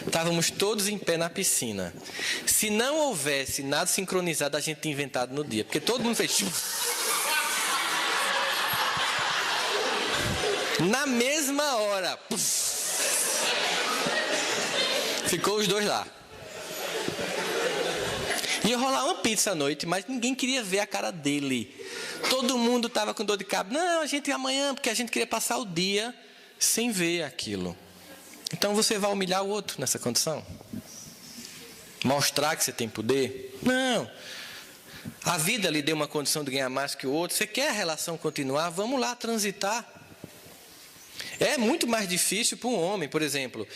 Estávamos todos em pé na piscina. Se não houvesse nada sincronizado, a gente tinha inventado no dia. Porque todo mundo fez... Na mesma hora. Ficou os dois lá. Ia rolar uma pizza à noite, mas ninguém queria ver a cara dele. Todo mundo estava com dor de cabeça. Não, a gente ia amanhã, porque a gente queria passar o dia sem ver aquilo. Então você vai humilhar o outro nessa condição? Mostrar que você tem poder? Não. A vida lhe deu uma condição de ganhar mais que o outro. Você quer a relação continuar? Vamos lá transitar. É muito mais difícil para um homem, por exemplo.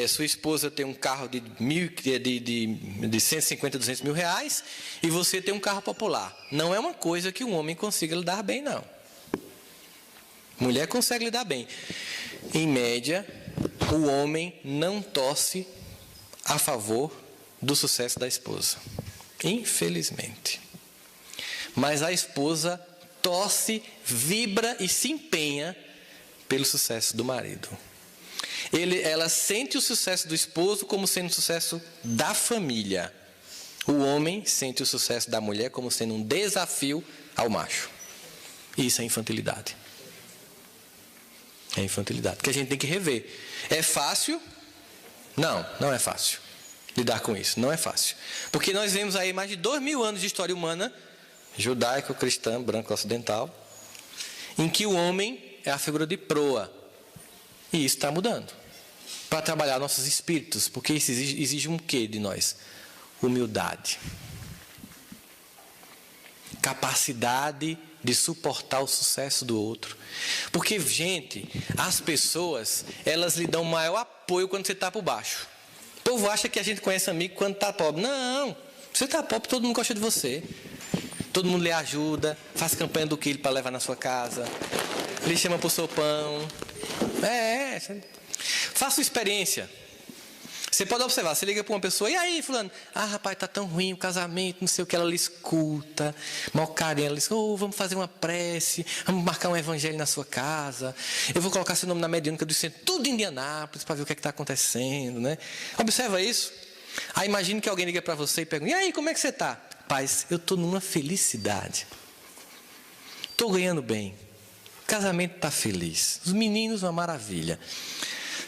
Sua esposa tem um carro de 150, 200 mil reais e você tem um carro popular. Não é uma coisa que um homem consiga lidar bem, não. Mulher consegue lidar bem. Em média, o homem não torce a favor do sucesso da esposa. Infelizmente. Mas a esposa torce, vibra e se empenha pelo sucesso do marido. Ela sente o sucesso do esposo como sendo o sucesso da família. O homem sente o sucesso da mulher como sendo um desafio ao macho. Isso é infantilidade. É infantilidade, que a gente tem que rever. É fácil? Não, não é fácil lidar com isso, não é fácil. Porque nós vemos aí mais de 2000 anos de história humana, judaico-cristã, branco-ocidental, em que o homem é a figura de proa. E isso está mudando. Para trabalhar nossos espíritos, porque isso exige um quê de nós? Humildade. Capacidade de suportar o sucesso do outro. Porque, gente, as pessoas, elas lhe dão maior apoio quando você está por baixo. O povo acha que a gente conhece amigo quando está pobre. Não, você está pobre, todo mundo gosta de você. Todo mundo lhe ajuda, faz campanha do quilo para levar na sua casa, lhe chama para o sopão. Faça uma experiência. Você pode observar, você liga para uma pessoa, e aí, fulano? Ah, rapaz, tá tão ruim o casamento, não sei o que, ela lhe escuta, mal carinho, ela diz, vamos fazer uma prece, vamos marcar um evangelho na sua casa, eu vou colocar seu nome na mediúnica do centro, tudo em Indianápolis, para ver o que está acontecendo, né? Observa isso. Aí imagine que alguém liga para você e pergunta, e aí, como é que você está? Paz, eu estou numa felicidade, estou ganhando bem, o casamento está feliz, os meninos uma maravilha.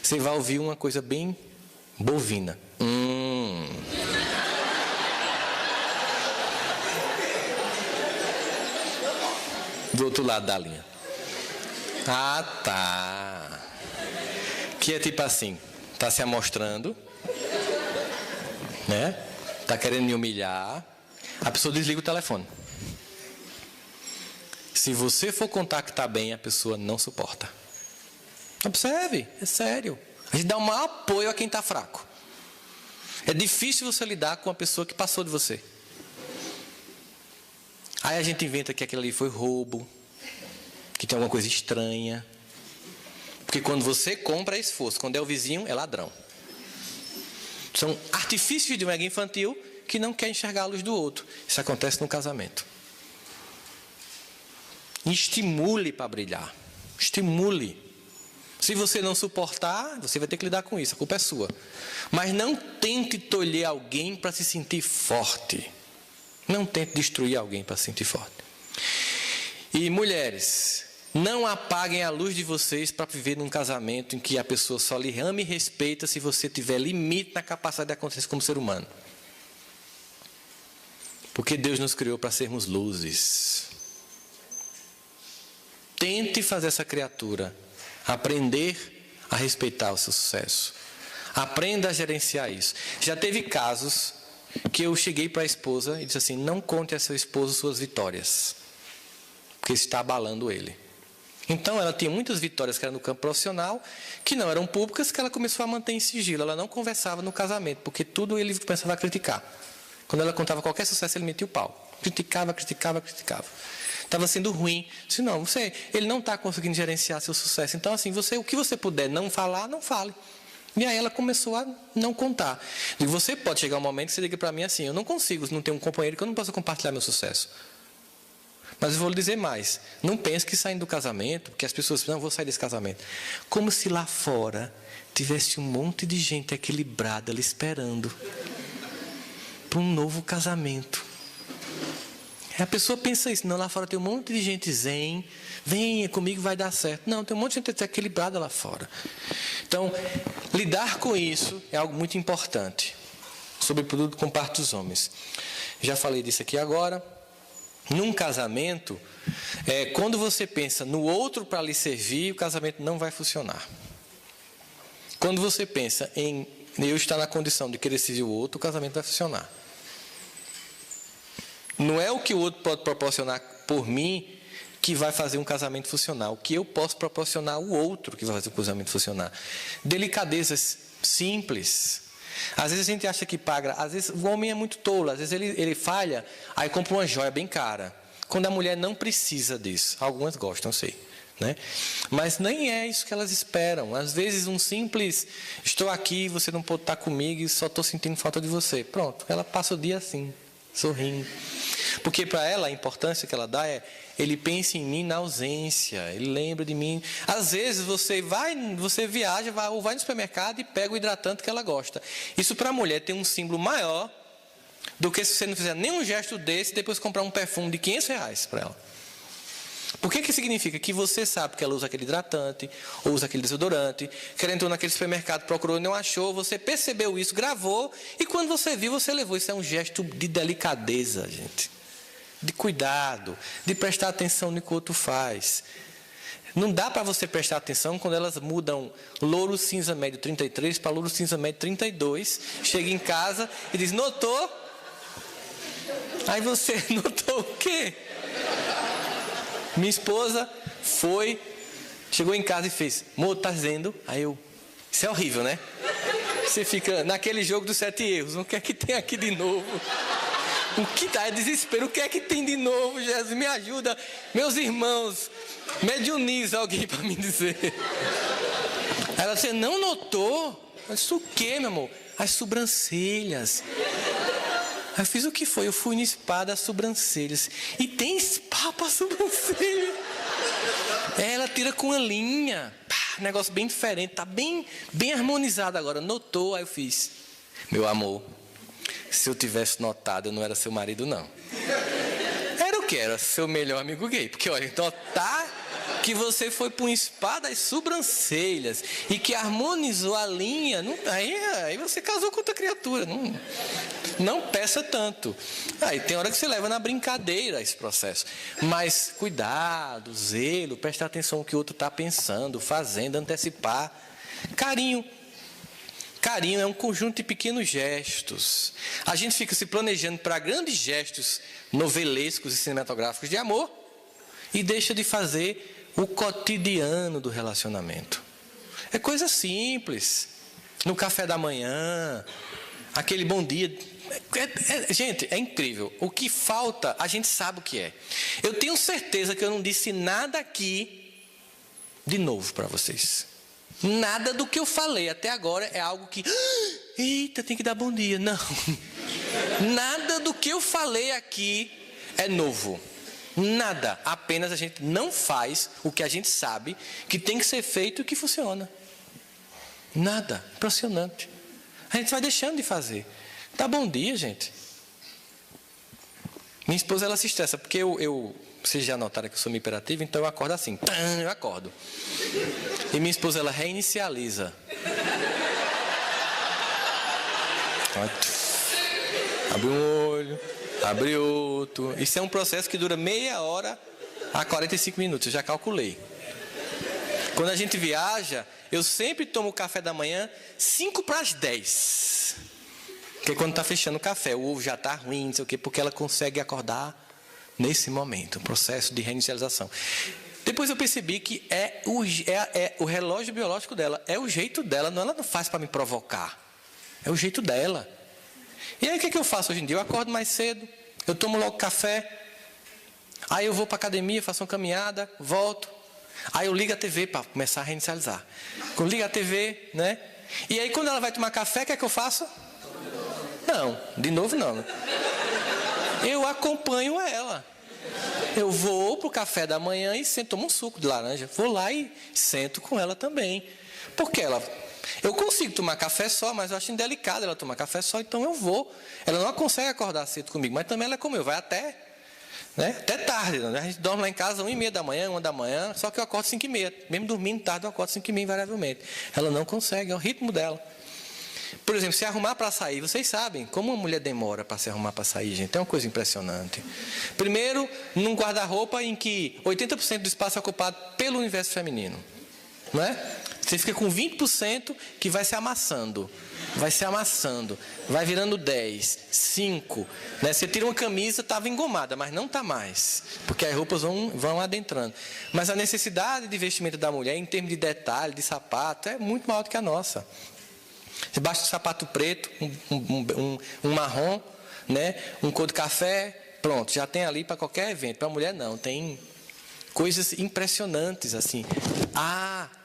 Você vai ouvir uma coisa bem bovina. Do outro lado da linha. Ah, tá. Que é tipo assim, está se amostrando, né? Está querendo me humilhar. A pessoa desliga o telefone. Se você for contactar bem, a pessoa não suporta. Observe, é sério. A gente dá um maior apoio a quem está fraco. É difícil você lidar com uma pessoa que passou de você. Aí a gente inventa que aquilo ali foi roubo, que tem alguma coisa estranha. Porque quando você compra é esforço, quando é o vizinho é ladrão. São artifícios de um ego infantil que não quer enxergar a luz do outro. Isso acontece no casamento. Estimule para brilhar. Estimule. Se você não suportar, você vai ter que lidar com isso, a culpa é sua. Mas não tente tolher alguém para se sentir forte. Não tente destruir alguém para se sentir forte. E mulheres, Não apaguem a luz de vocês para viver num casamento em que a pessoa só lhe ama e respeita se você tiver limite na capacidade de acontecer como ser humano. Porque Deus nos criou para sermos luzes. Tente fazer essa criatura aprender a respeitar o seu sucesso. Aprenda a gerenciar isso. Já teve casos que eu cheguei para a esposa e disse assim: não conte a seu esposo suas vitórias, porque isso está abalando ele. Então ela tinha muitas vitórias que eram no campo profissional, que não eram públicas, que ela começou a manter em sigilo. Ela não conversava no casamento, porque tudo ele começava a criticar. Quando ela contava qualquer sucesso, ele metia o pau. Criticava. Estava sendo ruim. Disse: não, ele não está conseguindo gerenciar seu sucesso. Então, assim, o que você puder não falar, não fale. E aí ela começou a não contar. E você pode chegar um momento que você liga para mim assim: eu não consigo, não tenho um companheiro que eu não possa compartilhar meu sucesso. Mas eu vou lhe dizer mais: não pense que saindo do casamento, porque as pessoas dizem: não, vou sair desse casamento. Como se lá fora tivesse um monte de gente equilibrada ali esperando para um novo casamento. A pessoa pensa isso: não, lá fora tem um monte de gente zen, venha comigo, vai dar certo. Não, tem um monte de gente equilibrada lá fora. Então, lidar com isso é algo muito importante, sobretudo com parte dos homens. Já falei disso aqui agora. Num casamento, quando você pensa no outro para lhe servir, o casamento não vai funcionar. Quando você pensa em eu estar na condição de querer servir o outro, o casamento vai funcionar. Não é o que o outro pode proporcionar por mim que vai fazer um casamento funcionar. O que eu posso proporcionar ao outro que vai fazer o casamento funcionar. Delicadezas simples. Às vezes a gente acha que paga. Às vezes o homem é muito tolo. Às vezes ele falha, aí compra uma joia bem cara. Quando a mulher não precisa disso. Algumas gostam, eu sei, né? Mas nem é isso que elas esperam. Às vezes um simples: estou aqui, você não pode estar comigo e só estou sentindo falta de você. Pronto, ela passa o dia assim, sorrindo. Porque para ela a importância que ela dá é: ele pensa em mim na ausência, ele lembra de mim. Às vezes você viaja, ou vai no supermercado e pega o hidratante que ela gosta. Isso para a mulher tem um símbolo maior do que se você não fizer nenhum gesto desse e depois comprar um perfume de R$500 para ela. Por que significa? Que você sabe que ela usa aquele hidratante, ou usa aquele desodorante, que ela entrou naquele supermercado, procurou e não achou, você percebeu isso, gravou, e quando você viu, você levou. Isso é um gesto de delicadeza, gente. De cuidado, de prestar atenção no que o outro faz. Não dá para você prestar atenção quando elas mudam louro cinza médio 33 para louro cinza médio 32, chega em casa e diz: notou? Aí você notou o quê? Minha esposa chegou em casa e fez: amor, tá dizendo? Aí eu: isso é horrível, né? Você fica naquele jogo dos 7 erros. O que é que tem aqui de novo? O que dá é desespero. O que é que tem de novo, Jesus? Me ajuda. Meus irmãos, mediuniza alguém para me dizer. Ela: você não notou? Eu disse: o quê, meu amor? As sobrancelhas. Aí eu fiz: o que foi? Eu fui no spa das sobrancelhas. E tem spa para sobrancelha. Ela tira com uma linha. Negócio bem diferente. Tá bem harmonizado agora. Notou? Aí eu fiz: meu amor, se eu tivesse notado, eu não era seu marido, não. Era o que? Era seu melhor amigo gay. Porque, olha, notar que você foi para um spa das sobrancelhas e que harmonizou a linha, aí você casou com outra criatura. Não peça tanto. Aí tem hora que você leva na brincadeira esse processo. Mas cuidado, zelo, prestar atenção no que o outro está pensando, fazendo, antecipar. Carinho. Carinho é um conjunto de pequenos gestos. A gente fica se planejando para grandes gestos novelescos e cinematográficos de amor e deixa de fazer o cotidiano do relacionamento. É coisa simples. No café da manhã, aquele bom dia. Gente, é incrível. O que falta, a gente sabe o que é. Eu tenho certeza que eu não disse nada aqui de novo para vocês. Nada do que eu falei até agora é algo que... eita, tem que dar bom dia. Não. Nada do que eu falei aqui é novo. Nada. Apenas a gente não faz o que a gente sabe que tem que ser feito e que funciona. Nada. Impressionante. A gente vai deixando de fazer. Dá bom dia, gente. Minha esposa, ela se estressa porque eu Vocês já notaram que eu sou meio hiperativo, então eu acordo assim. Eu acordo. E minha esposa, ela reinicializa. Abre um olho, abre outro. Isso é um processo que dura meia hora a 45 minutos, eu já calculei. Quando a gente viaja, eu sempre tomo o café da manhã 5 para as 10. Porque quando está fechando o café, o ovo já está ruim, não sei o quê, porque ela consegue acordar nesse momento, um processo de reinicialização. Depois eu percebi que o relógio biológico dela, é o jeito dela, ela não faz para me provocar. É o jeito dela. E aí o que eu faço hoje em dia? Eu acordo mais cedo, eu tomo logo café, aí eu vou para a academia, faço uma caminhada, volto, aí eu ligo a TV para começar a reinicializar. Quando ligo a TV, né? E aí quando ela vai tomar café, o que eu faço? Não, de novo não. Eu acompanho ela. Eu vou para o café da manhã e tomo um suco de laranja. Vou lá e sento com ela também. Porque eu consigo tomar café só, mas eu acho indelicado ela tomar café só, então eu vou. Ela não consegue acordar cedo comigo, mas também ela é como eu, vai até tarde. Né? A gente dorme lá em casa 1h30 da manhã, 1 da manhã, só que eu acordo 5h30. Mesmo dormindo tarde, eu acordo 5h30 invariavelmente. Ela não consegue, é o ritmo dela. Por exemplo, se arrumar para sair, vocês sabem como uma mulher demora para se arrumar para sair, gente. É uma coisa impressionante. Primeiro, num guarda-roupa em que 80% do espaço é ocupado pelo universo feminino. Não é? Você fica com 20% que vai se amassando. Vai virando 10, 5. Né? Você tira uma camisa, estava engomada, mas não está mais. Porque as roupas vão adentrando. Mas a necessidade de vestimento da mulher, em termos de detalhe, de sapato, é muito maior do que a nossa. Você basta um sapato preto, um marrom, né? Um cor de café, pronto, já tem ali para qualquer evento. Para a mulher não, tem coisas impressionantes assim.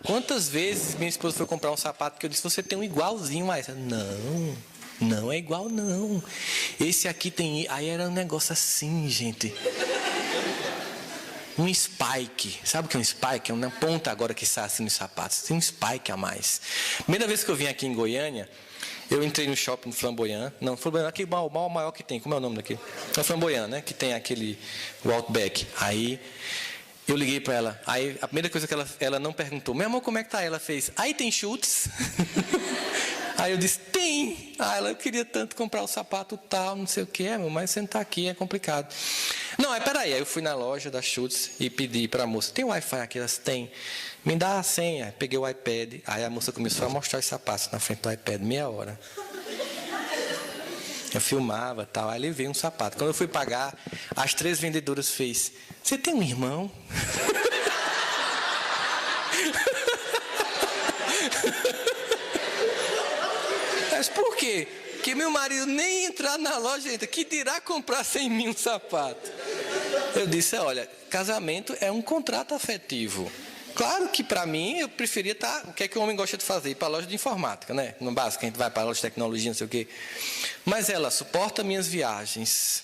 Quantas vezes minha esposa foi comprar um sapato que eu disse, você tem um igualzinho a essa? Não é igual não. Esse aqui tem... Aí era um negócio assim, gente. Um spike. Sabe o que é um spike? É uma ponta agora que sai assim nos sapatos. Tem um spike a mais. Primeira vez que eu vim aqui em Goiânia, eu entrei no shopping Flamboyant. Não, Flamboyant, aqui o maior que tem. Como é o nome daqui? É Flamboyant, né? Que tem o Outback. Aí eu liguei para ela. Aí a primeira coisa que ela não perguntou, meu amor, como é que tá? Ela fez, aí tem chutes? Aí eu disse, tem. Eu queria tanto comprar o sapato tal, não sei o que, mas sentar aqui é complicado. Não, peraí. Aí eu fui na loja da Chutes e pedi para a moça, tem Wi-Fi aqui? Elas têm. Me dá a senha. Peguei o iPad. Aí a moça começou a mostrar os sapatos na frente do iPad, meia hora. Eu filmava tal. Aí levei um sapato. Quando eu fui pagar, as 3 vendedoras fez, você tem um irmão? Mas por quê? Porque meu marido nem entrar na loja ainda, que dirá comprar 100 mil sapatos. Eu disse, olha, casamento é um contrato afetivo. Claro que para mim, eu preferia estar... O que é que o homem gosta de fazer? Ir para a loja de informática, né? No básico, a gente vai para a loja de tecnologia, não sei o quê. Mas ela suporta minhas viagens.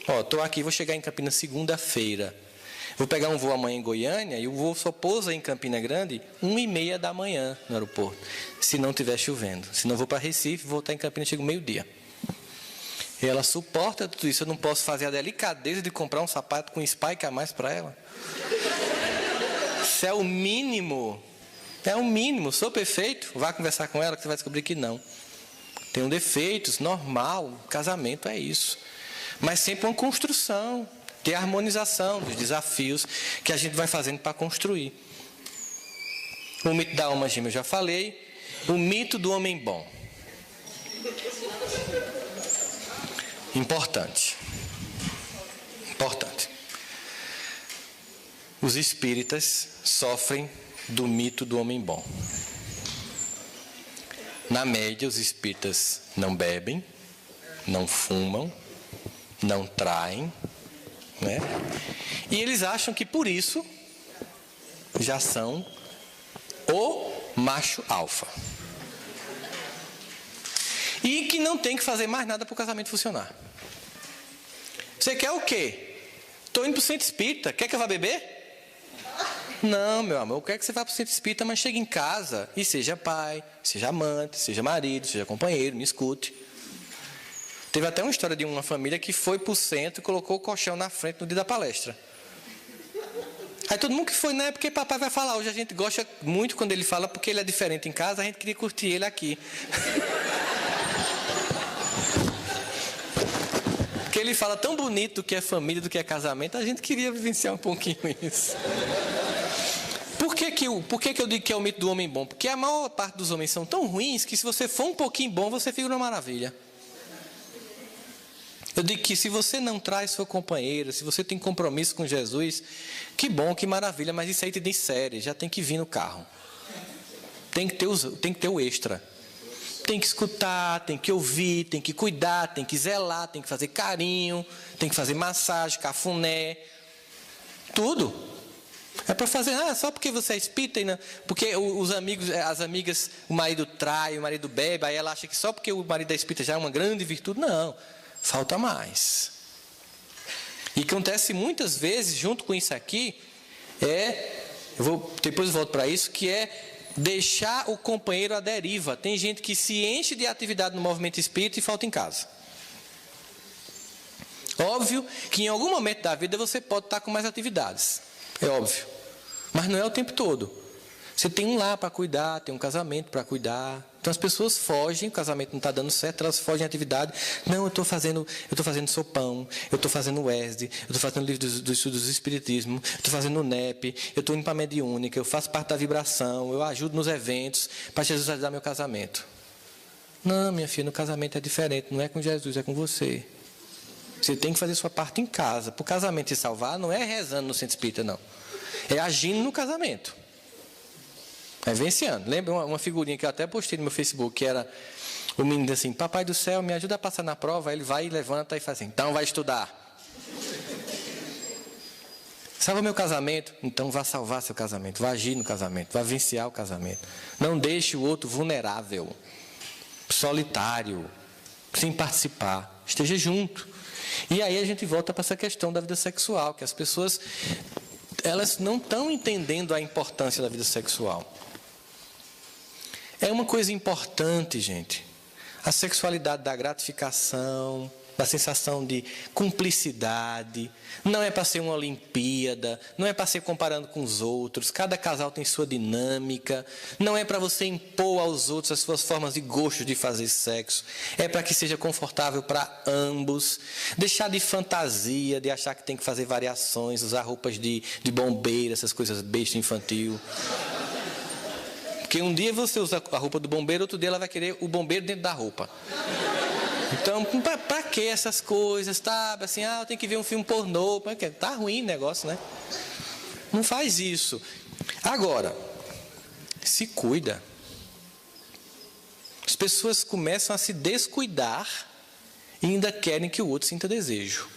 Estou aqui, vou chegar em Campinas segunda-feira. Vou pegar um voo amanhã em Goiânia e o voo só pousa em Campina Grande 1h30 da manhã no aeroporto, se não estiver chovendo. Se não, vou para Recife, vou estar em Campinas, chego meio-dia. E ela suporta tudo isso. Eu não posso fazer a delicadeza de comprar um sapato com spike a mais para ela. Isso é o mínimo. É o mínimo. Sou perfeito? Vá conversar com ela que você vai descobrir que não. Tem defeitos, normal. Casamento é isso. Mas sempre uma construção. Ter harmonização dos desafios que a gente vai fazendo para construir. O mito da alma gêmea eu já falei. O mito do homem bom. Importante. Os espíritas sofrem do mito do homem bom. Na média, os espíritas não bebem, não fumam, não traem, né? E eles acham que por isso já são o macho alfa. E que não tem que fazer mais nada para o casamento funcionar. Você quer o quê? Estou indo para o centro espírita. Quer que eu vá beber? Não, meu amor. Eu quero que você vá para o centro espírita, mas chegue em casa e seja pai, seja amante, seja marido, seja companheiro, me escute. Teve até uma história de uma família que foi para o centro e colocou o colchão na frente no dia da palestra. Aí todo mundo que foi, não é porque papai vai falar. Hoje a gente gosta muito quando ele fala, porque ele é diferente em casa, a gente queria curtir ele aqui. Porque ele fala tão bonito do que é família, do que é casamento, a gente queria vivenciar um pouquinho isso. Por que eu digo que é o mito do homem bom? Porque a maior parte dos homens são tão ruins que se você for um pouquinho bom, você fica uma maravilha. Eu digo que se você não traz sua companheira, se você tem compromisso com Jesus, que bom, que maravilha, mas isso aí tem série, já tem que vir no carro. Tem que ter o extra. Tem que escutar, tem que ouvir, tem que cuidar, tem que zelar, tem que fazer carinho, tem que fazer massagem, cafuné, tudo. É para fazer, só porque você é espírita, não, porque os amigos, as amigas, o marido trai, o marido bebe, aí ela acha que só porque o marido é espírita já é uma grande virtude. Não, falta mais. E acontece muitas vezes, junto com isso aqui, depois eu volto para isso, que é deixar o companheiro à deriva. Tem gente que se enche de atividade no movimento espírita e falta em casa. Óbvio que em algum momento da vida você pode estar com mais atividades. É óbvio. Mas não é o tempo todo. Você tem um lar para cuidar, tem um casamento para cuidar. Então as pessoas fogem, o casamento não está dando certo, elas fogem à atividade. Não, eu estou fazendo sopão, eu estou fazendo WESD, eu estou fazendo livro dos estudos do Espiritismo, eu estou fazendo o NEP, eu estou indo para a mediúnica, eu faço parte da vibração, eu ajudo nos eventos para Jesus ajudar meu casamento. Não, minha filha, no casamento é diferente, não é com Jesus, é com você. Você tem que fazer sua parte em casa. Para o casamento se salvar, não é rezando no centro espírita, não. É agindo no casamento. É venciando. Lembra uma figurinha que eu até postei no meu Facebook, que era o menino assim, papai do céu, me ajuda a passar na prova. Aí ele vai e levanta e faz assim, então vai estudar. Salva meu casamento? Então vá salvar seu casamento, vá agir no casamento, vá vivenciar o casamento. Não deixe o outro vulnerável, solitário, sem participar. Esteja junto. E aí a gente volta para essa questão da vida sexual, que as pessoas, elas não estão entendendo a importância da vida sexual. É uma coisa importante, gente. A sexualidade da gratificação, da sensação de cumplicidade. Não é para ser uma Olimpíada, não é para ser comparando com os outros. Cada casal tem sua dinâmica. Não é para você impor aos outros as suas formas e gostos de fazer sexo. É para que seja confortável para ambos. Deixar de fantasia, de achar que tem que fazer variações, usar roupas de bombeiro, essas coisas besta infantil. Porque um dia você usa a roupa do bombeiro, outro dia ela vai querer o bombeiro dentro da roupa. Então, para que essas coisas, sabe? Assim, eu tenho que ver um filme pornô. Tá ruim o negócio, né? Não faz isso. Agora, se cuida. As pessoas começam a se descuidar e ainda querem que o outro sinta desejo.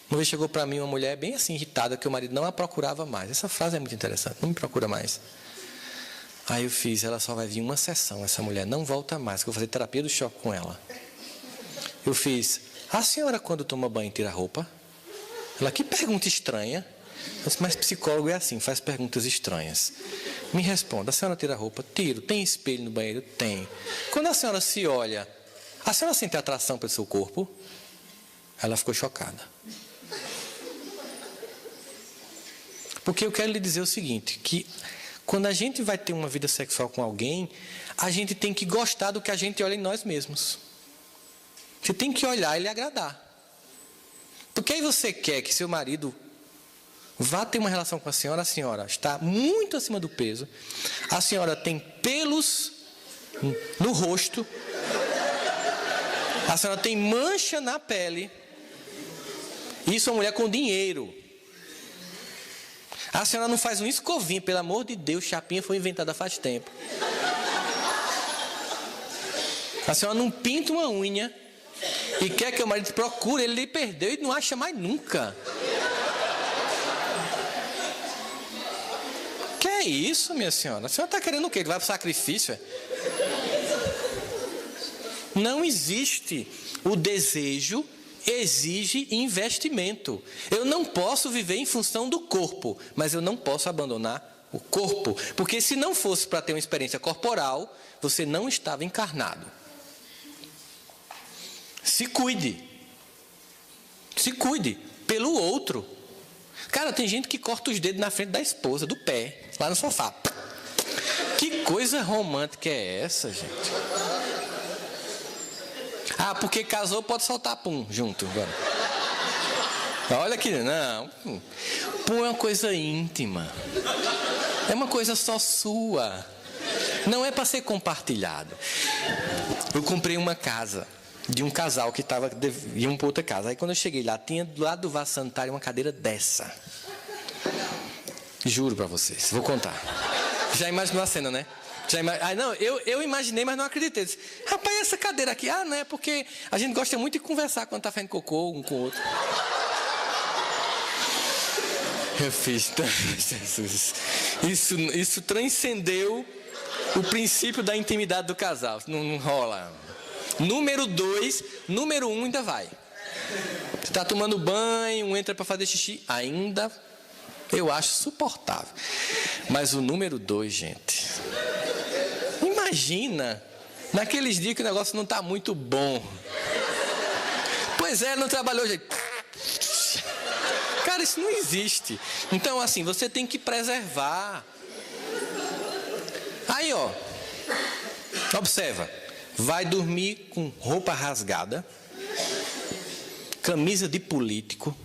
Uma vez chegou para mim uma mulher bem assim, irritada, que o marido não a procurava mais. Essa frase é muito interessante, não me procura mais. Aí eu fiz, ela só vai vir uma sessão, essa mulher não volta mais, que eu vou fazer terapia do choque com ela. Eu fiz, a senhora quando toma banho tira a roupa? Ela, que pergunta estranha. Eu disse, mas psicólogo é assim, faz perguntas estranhas. Me responda, a senhora tira a roupa? Tiro. Tem espelho no banheiro? Tem. Quando a senhora se olha, a senhora sente atração pelo seu corpo? Ela ficou chocada. Porque eu quero lhe dizer o seguinte, que quando a gente vai ter uma vida sexual com alguém, a gente tem que gostar do que a gente olha em nós mesmos. Você tem que olhar e lhe agradar. Porque aí você quer que seu marido vá ter uma relação com a senhora está muito acima do peso, a senhora tem pelos no rosto, a senhora tem mancha na pele, isso é uma mulher com dinheiro. A senhora não faz um escovinho, pelo amor de Deus, chapinha foi inventada faz tempo. A senhora não pinta uma unha e quer que o marido procure, ele lhe perdeu e não acha mais nunca. Que é isso, minha senhora? A senhora está querendo o quê? Ele vai para o sacrifício? Não existe. O desejo exige investimento. Eu não posso viver em função do corpo, mas eu não posso abandonar o corpo, porque se não fosse para ter uma experiência corporal, você não estava encarnado. Se cuide pelo outro. Cara, tem gente que corta os dedos na frente da esposa, do pé, lá no sofá. Que coisa romântica é essa, gente? Ah, porque casou, pode soltar pum junto agora. Olha aqui, não. Pum é uma coisa íntima. É uma coisa só sua. Não é para ser compartilhado. Eu comprei uma casa de um casal que iam para outra casa. Aí quando eu cheguei lá, tinha do lado do vaso sanitário uma cadeira dessa. Juro para vocês, vou contar. Já imaginou a cena, né? Não, eu imaginei, mas não acreditei. Disse, rapaz, essa cadeira aqui? Ah, não, é porque a gente gosta muito de conversar quando está fazendo cocô um com o outro. Eu fiz, Jesus. Isso transcendeu o princípio da intimidade do casal. Não rola. Número 2, número 1 ainda vai. Você está tomando banho, um entra para fazer xixi, ainda eu acho suportável. Mas o número 2, gente. Imagina, naqueles dias que o negócio não está muito bom. Pois é, não trabalhou, gente. Cara, isso não existe. Então, assim, você tem que preservar. Aí, ó. Observa. Vai dormir com roupa rasgada, camisa de político,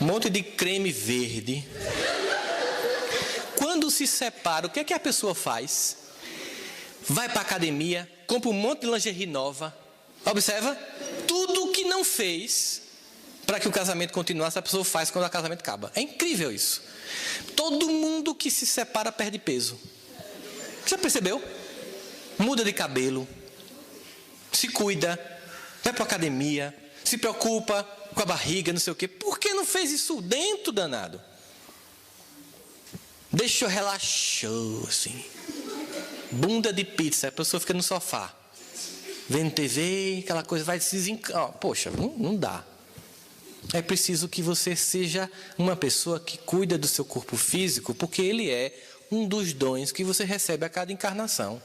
um monte de creme verde. Quando se separa, o que é que a pessoa faz? Vai para a academia, compra um monte de lingerie nova. Observa. Tudo que não fez para que o casamento continuasse, a pessoa faz quando o casamento acaba. É incrível isso. Todo mundo que se separa perde peso. Já percebeu? Muda de cabelo, se cuida, vai para a academia, se preocupa com a barriga, não sei o quê. Por que não fez isso dentro, danado? Deixou, relaxou, assim. Bunda de pizza, a pessoa fica no sofá, vendo TV, aquela coisa, vai se desencanar. Poxa, não dá. É preciso que você seja uma pessoa que cuida do seu corpo físico, porque ele é um dos dons que você recebe a cada encarnação.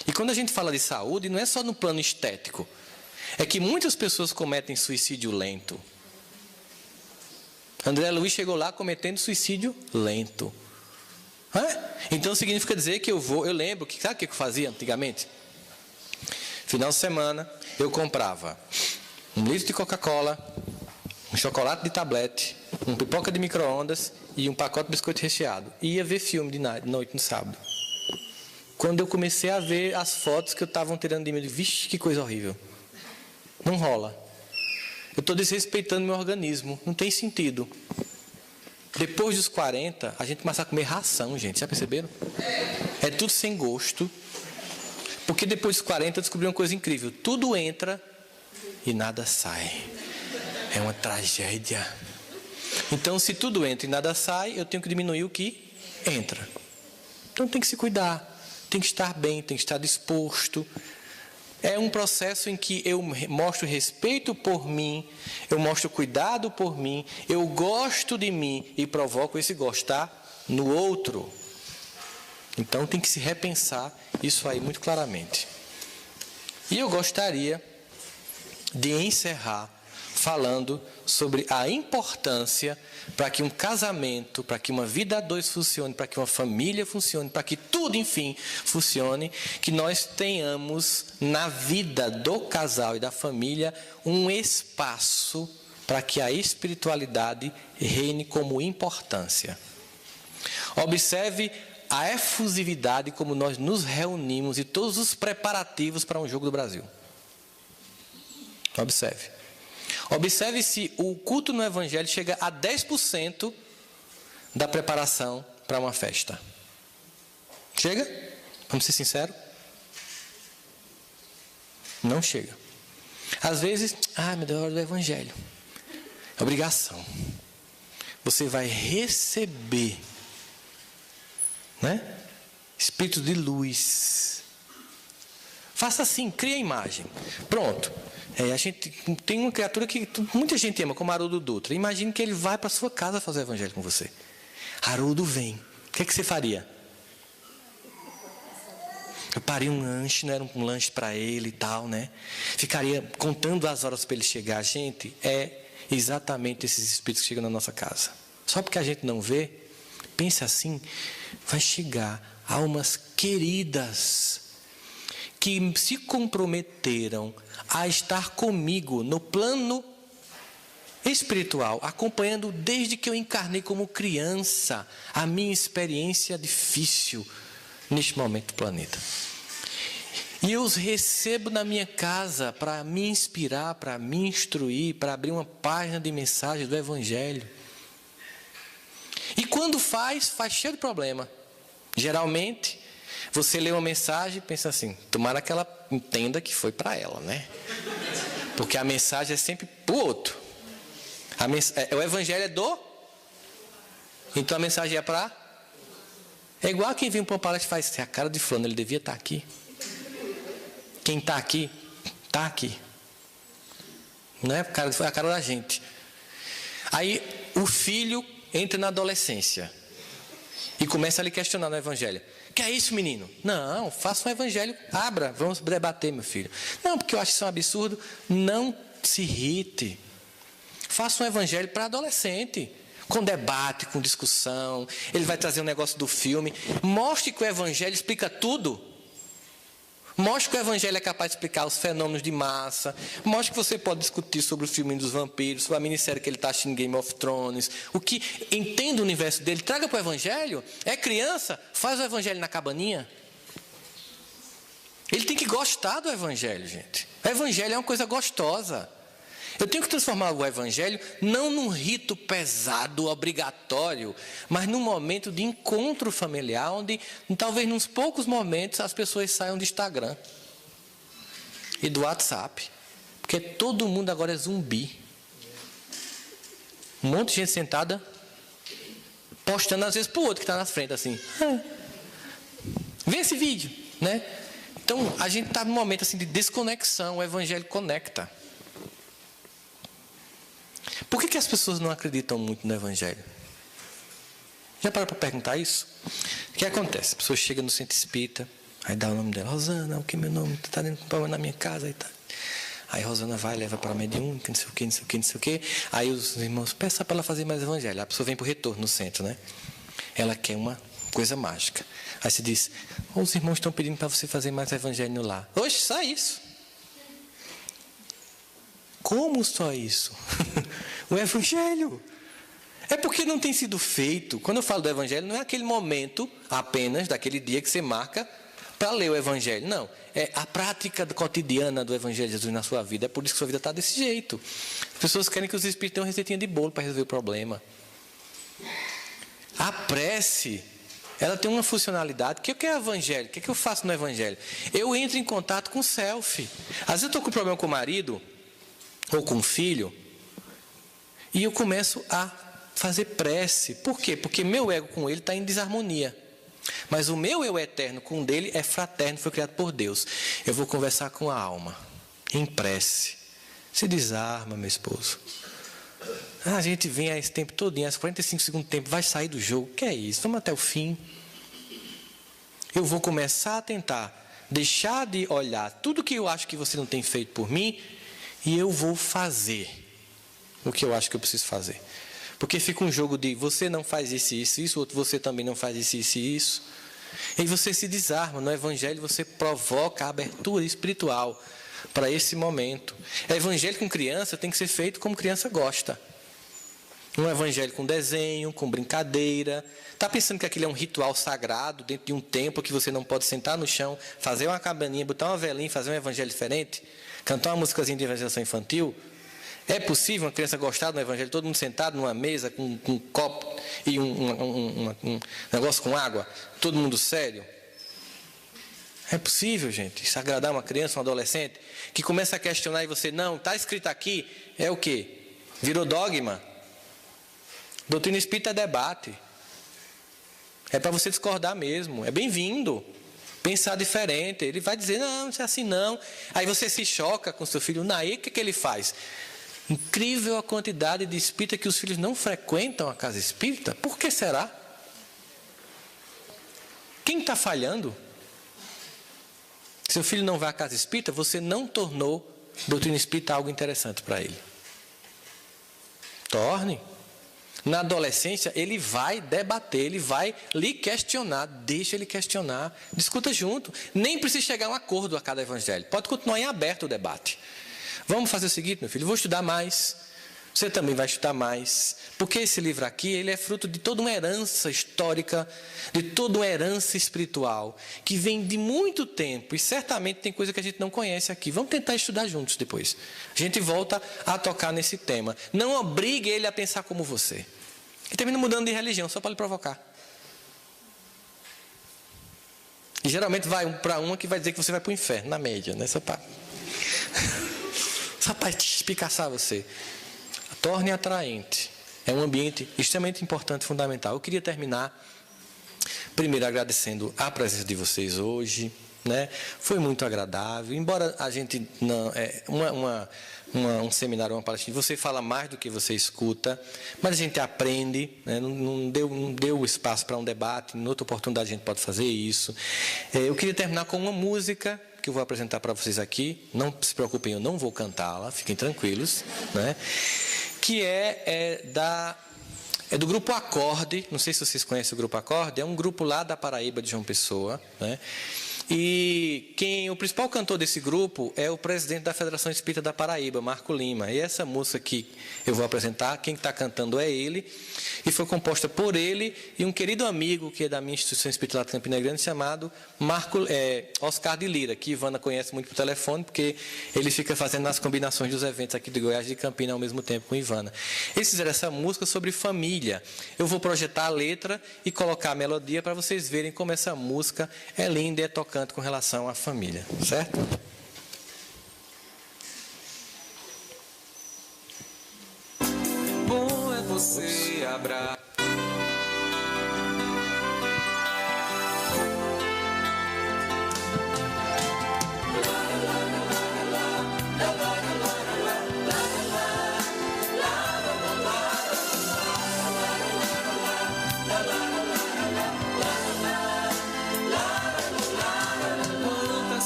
E quando a gente fala de saúde, não é só no plano estético. É que muitas pessoas cometem suicídio lento. André Luiz chegou lá cometendo suicídio lento. Então significa dizer que eu lembro, sabe o que eu fazia antigamente? Final de semana, eu comprava 1 litro de Coca-Cola, um chocolate de tablete, uma pipoca de micro-ondas e um pacote de biscoito recheado. E ia ver filme de noite no sábado. Quando eu comecei a ver as fotos que eu estavam tirando de mim, eu disse, vixe, que coisa horrível. Não rola. Eu estou desrespeitando meu organismo. Não tem sentido. Depois dos 40, a gente começa a comer ração, gente. Já perceberam? É tudo sem gosto. Porque depois dos 40 eu descobri uma coisa incrível. Tudo entra e nada sai. É uma tragédia. Então, se tudo entra e nada sai, eu tenho que diminuir o que entra. Então, tem que se cuidar. Tem que estar bem, tem que estar disposto. É um processo em que eu mostro respeito por mim, eu mostro cuidado por mim, eu gosto de mim e provoco esse gostar no outro. Então tem que se repensar isso aí muito claramente. E eu gostaria de encerrar falando sobre a importância para que um casamento, para que uma vida a dois funcione, para que uma família funcione, para que tudo, enfim, funcione, que nós tenhamos na vida do casal e da família um espaço para que a espiritualidade reine como importância. Observe a efusividade como nós nos reunimos e todos os preparativos para um jogo do Brasil. Observe. Observe se o culto no Evangelho chega a 10% da preparação para uma festa. Chega? Vamos ser sinceros? Não chega. Às vezes, meu Deus, é hora do Evangelho. É obrigação. Você vai receber, né? Espírito de luz. Faça assim, cria a imagem. Pronto. A gente tem uma criatura que muita gente ama, como Haroldo Dutra. Imagine que ele vai para a sua casa fazer o evangelho com você. Haroldo vem. O que é que você faria? prepararia um lanche, não era um lanche para ele e tal, né? Ficaria contando as horas para ele chegar. Gente, é exatamente esses espíritos que chegam na nossa casa. Só porque a gente não vê, pense assim, vai chegar almas queridas que se comprometeram a estar comigo no plano espiritual, acompanhando desde que eu encarnei como criança a minha experiência difícil neste momento do planeta. E eu os recebo na minha casa para me inspirar, para me instruir, para abrir uma página de mensagem do Evangelho. E quando faz cheio de problema. Geralmente, você lê uma mensagem e pensa assim, tomara que ela entenda que foi para ela, né? Porque a mensagem é sempre para o outro. O Evangelho é do... Então a mensagem é para... É igual quem vem para uma palestra e faz, a cara de fulano, ele devia estar aqui. Quem está aqui, está aqui. Não é a cara da gente. Aí o filho entra na adolescência e começa a lhe questionar no Evangelho. Que é isso, menino? Não, faça um Evangelho, abra, vamos debater, meu filho. Não, porque eu acho isso um absurdo. Não se irrite. Faça um Evangelho para adolescente, com debate, com discussão. Ele vai trazer um negócio do filme. Mostre que o Evangelho explica tudo. Mostre que o Evangelho é capaz de explicar os fenômenos de massa. Mostre que você pode discutir sobre o filme dos vampiros, sobre a minissérie que ele está assistindo, Game of Thrones. O que entenda o universo dele, traga para o Evangelho. É criança, faz o Evangelho na cabaninha. Ele tem que gostar do Evangelho, gente. O Evangelho é uma coisa gostosa. Eu tenho que transformar o Evangelho não num rito pesado, obrigatório, mas num momento de encontro familiar, onde talvez nos poucos momentos as pessoas saiam do Instagram e do WhatsApp. Porque todo mundo agora é zumbi. Um monte de gente sentada, postando às vezes para o outro que está na frente, assim. Vê esse vídeo, né? Então, a gente está num momento assim, de desconexão, o Evangelho conecta. Por que as pessoas não acreditam muito no Evangelho? Já parou para perguntar isso? O que acontece? A pessoa chega no centro espírita, aí dá o nome dela, Rosana, o que é meu nome? Está dando problema na minha casa e tal. Aí Rosana vai, leva para a mediúnica, não sei o que, não sei o que, não sei o que. Aí os irmãos peçam para ela fazer mais Evangelho. A pessoa vem para o retorno no centro, né? Ela quer uma coisa mágica. Aí se diz, os irmãos estão pedindo para você fazer mais Evangelho lá. Oxe, só isso. Como só isso? O Evangelho. É porque não tem sido feito. Quando eu falo do Evangelho, não é aquele momento apenas, daquele dia que você marca para ler o Evangelho. Não. É a prática cotidiana do Evangelho de Jesus na sua vida. É por isso que sua vida está desse jeito. As pessoas querem que os espíritos tenham uma receitinha de bolo para resolver o problema. A prece, ela tem uma funcionalidade. O que é o Evangelho? O que eu faço no Evangelho? Eu entro em contato com o self. Às vezes eu estou com um problema com o marido, ou com o filho, e eu começo a fazer prece. Por quê? Porque meu ego com ele está em desarmonia. Mas o meu eu eterno com o dele é fraterno, foi criado por Deus. Eu vou conversar com a alma, em prece. Se desarma, meu esposo. A gente vem a esse tempo todinho, às 45 segundos do tempo, vai sair do jogo. Que é isso? Vamos até o fim. Eu vou começar a tentar deixar de olhar tudo que eu acho que você não tem feito por mim, e eu vou fazer o que eu acho que eu preciso fazer. Porque fica um jogo de você não faz isso, isso, isso, outro você também não faz isso, isso e isso. E você se desarma. No Evangelho você provoca a abertura espiritual para esse momento. O Evangelho com criança tem que ser feito como criança gosta. Um Evangelho com desenho, com brincadeira. Está pensando que aquilo é um ritual sagrado dentro de um templo que você não pode sentar no chão, fazer uma cabaninha, botar uma velinha, fazer um Evangelho diferente? Cantar uma músicazinha de evangelização infantil? É possível uma criança gostar do Evangelho, todo mundo sentado numa mesa com um copo e um negócio com água, todo mundo sério? É possível, gente, isso agradar uma criança, um adolescente, que começa a questionar e você, não, está escrito aqui, é o quê? Virou dogma? Doutrina espírita é debate. É para você discordar mesmo, é bem-vindo. Pensar diferente, ele vai dizer, não, isso é assim não. Aí você se choca com seu filho, aí o que ele faz? Incrível a quantidade de espírita que os filhos não frequentam a casa espírita. Por que será? Quem está falhando? Seu filho não vai à casa espírita, você não tornou doutrina espírita algo interessante para ele. Torne. Na adolescência, ele vai debater, ele vai lhe questionar, deixa ele questionar, discuta junto. Nem precisa chegar a um acordo a cada evangelho. Pode continuar em aberto o debate. Vamos fazer o seguinte, meu filho, eu vou estudar mais. Você também vai estudar mais. Porque esse livro aqui, ele é fruto de toda uma herança histórica, de toda uma herança espiritual, que vem de muito tempo. E certamente tem coisa que a gente não conhece aqui. Vamos tentar estudar juntos depois. A gente volta a tocar nesse tema. Não obrigue ele a pensar como você. E termina mudando de religião, só para lhe provocar. E geralmente vai para uma que vai dizer que você vai para o inferno, na média, né? Só para espicaçar você. Torne atraente. É um ambiente extremamente importante e fundamental. Eu queria terminar, primeiro agradecendo a presença de vocês hoje, né? Foi muito agradável. Embora a gente não... um seminário, uma palestra, você fala mais do que você escuta, mas a gente aprende, né? Não deu espaço para um debate, em outra oportunidade a gente pode fazer isso. Eu queria terminar com uma música que eu vou apresentar para vocês aqui. Não se preocupem, eu não vou cantá-la, fiquem tranquilos, né? Que é do Grupo Acorde. Não sei se vocês conhecem o Grupo Acorde. É um grupo lá da Paraíba, de João Pessoa, né? E o principal cantor desse grupo é o presidente da Federação Espírita da Paraíba, Marco Lima. E essa música que eu vou apresentar, quem está cantando é ele, e foi composta por ele e um querido amigo que é da minha instituição espírita lá de Campina Grande, chamado Oscar de Lira, que Ivana conhece muito por telefone, porque ele fica fazendo as combinações dos eventos aqui de Goiás e de Campina ao mesmo tempo com Ivana. Eles fizeram essa música sobre família. Eu vou projetar a letra e colocar a melodia para vocês verem como essa música é linda e é tocante com relação à família, certo? Bom é você abraçar.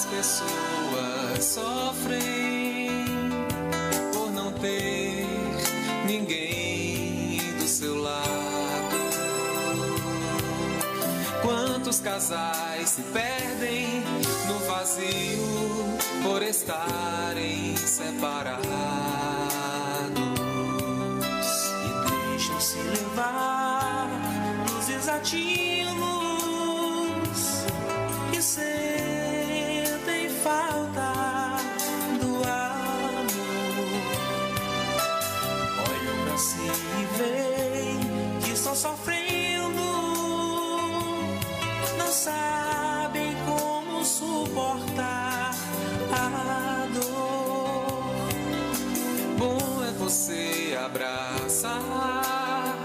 Pessoas sofrem por não ter ninguém do seu lado. Quantos casais se perdem no vazio por estarem separados e deixam-se levar nos desatinos e sentem falta do amor. Olham pra si e veem que estão sofrendo, não sabem como suportar a dor. Bom é você abraçar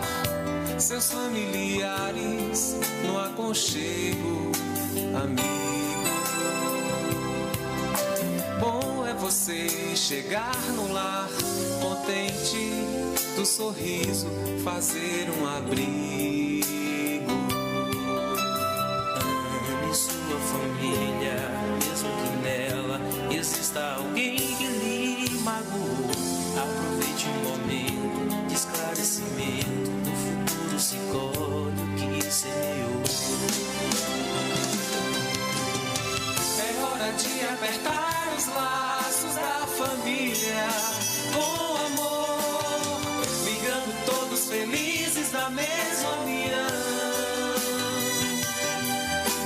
seus familiares no aconchego, amigo. Bom é você chegar no lar contente, do sorriso fazer um abrigo. Ame sua família, mesmo que nela exista alguém que lhe magoou. Aproveite um momento de esclarecimento, no futuro se colhe o que semeou. É hora de apertar os laços da família com amor, ligando todos felizes da mesma união,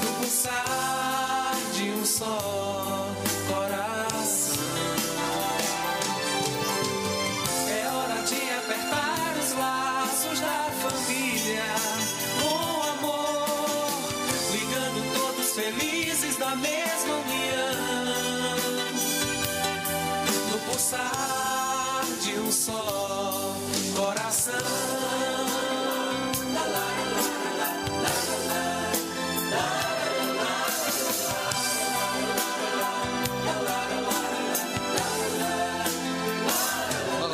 no pulsar de um só coração. É hora de apertar os laços da família com amor, ligando todos felizes da mesma união, no pulsar de um só coração.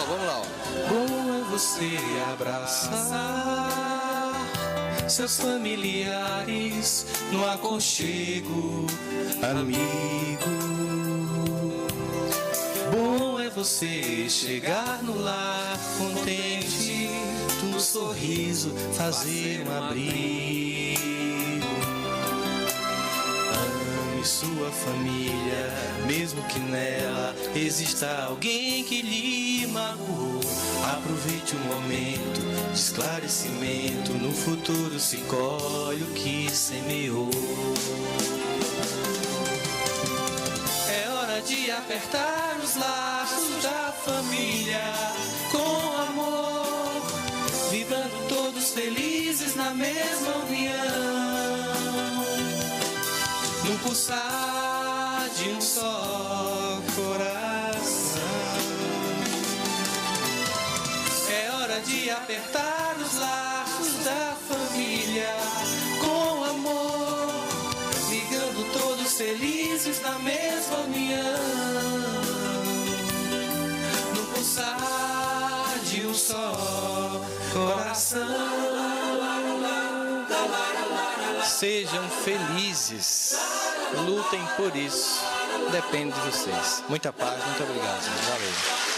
Vamos lá, ó. Bom é você abraçar seus familiares no aconchego, amigo. você chegar no lar contente, no sorriso fazer um abrigo. Ame sua família, mesmo que nela exista alguém que lhe magoou. Aproveite o momento de esclarecimento, no futuro se colhe o que semeou. É hora de apertar os laços da família com amor, vibrando todos felizes na mesma união, no pulsar de um só coração. É hora de apertar os laços da família com amor, ligando todos felizes na mesma união, no pulsar de um só coração. Sejam felizes, lutem por isso, depende de vocês. Muita paz, muito obrigado, valeu.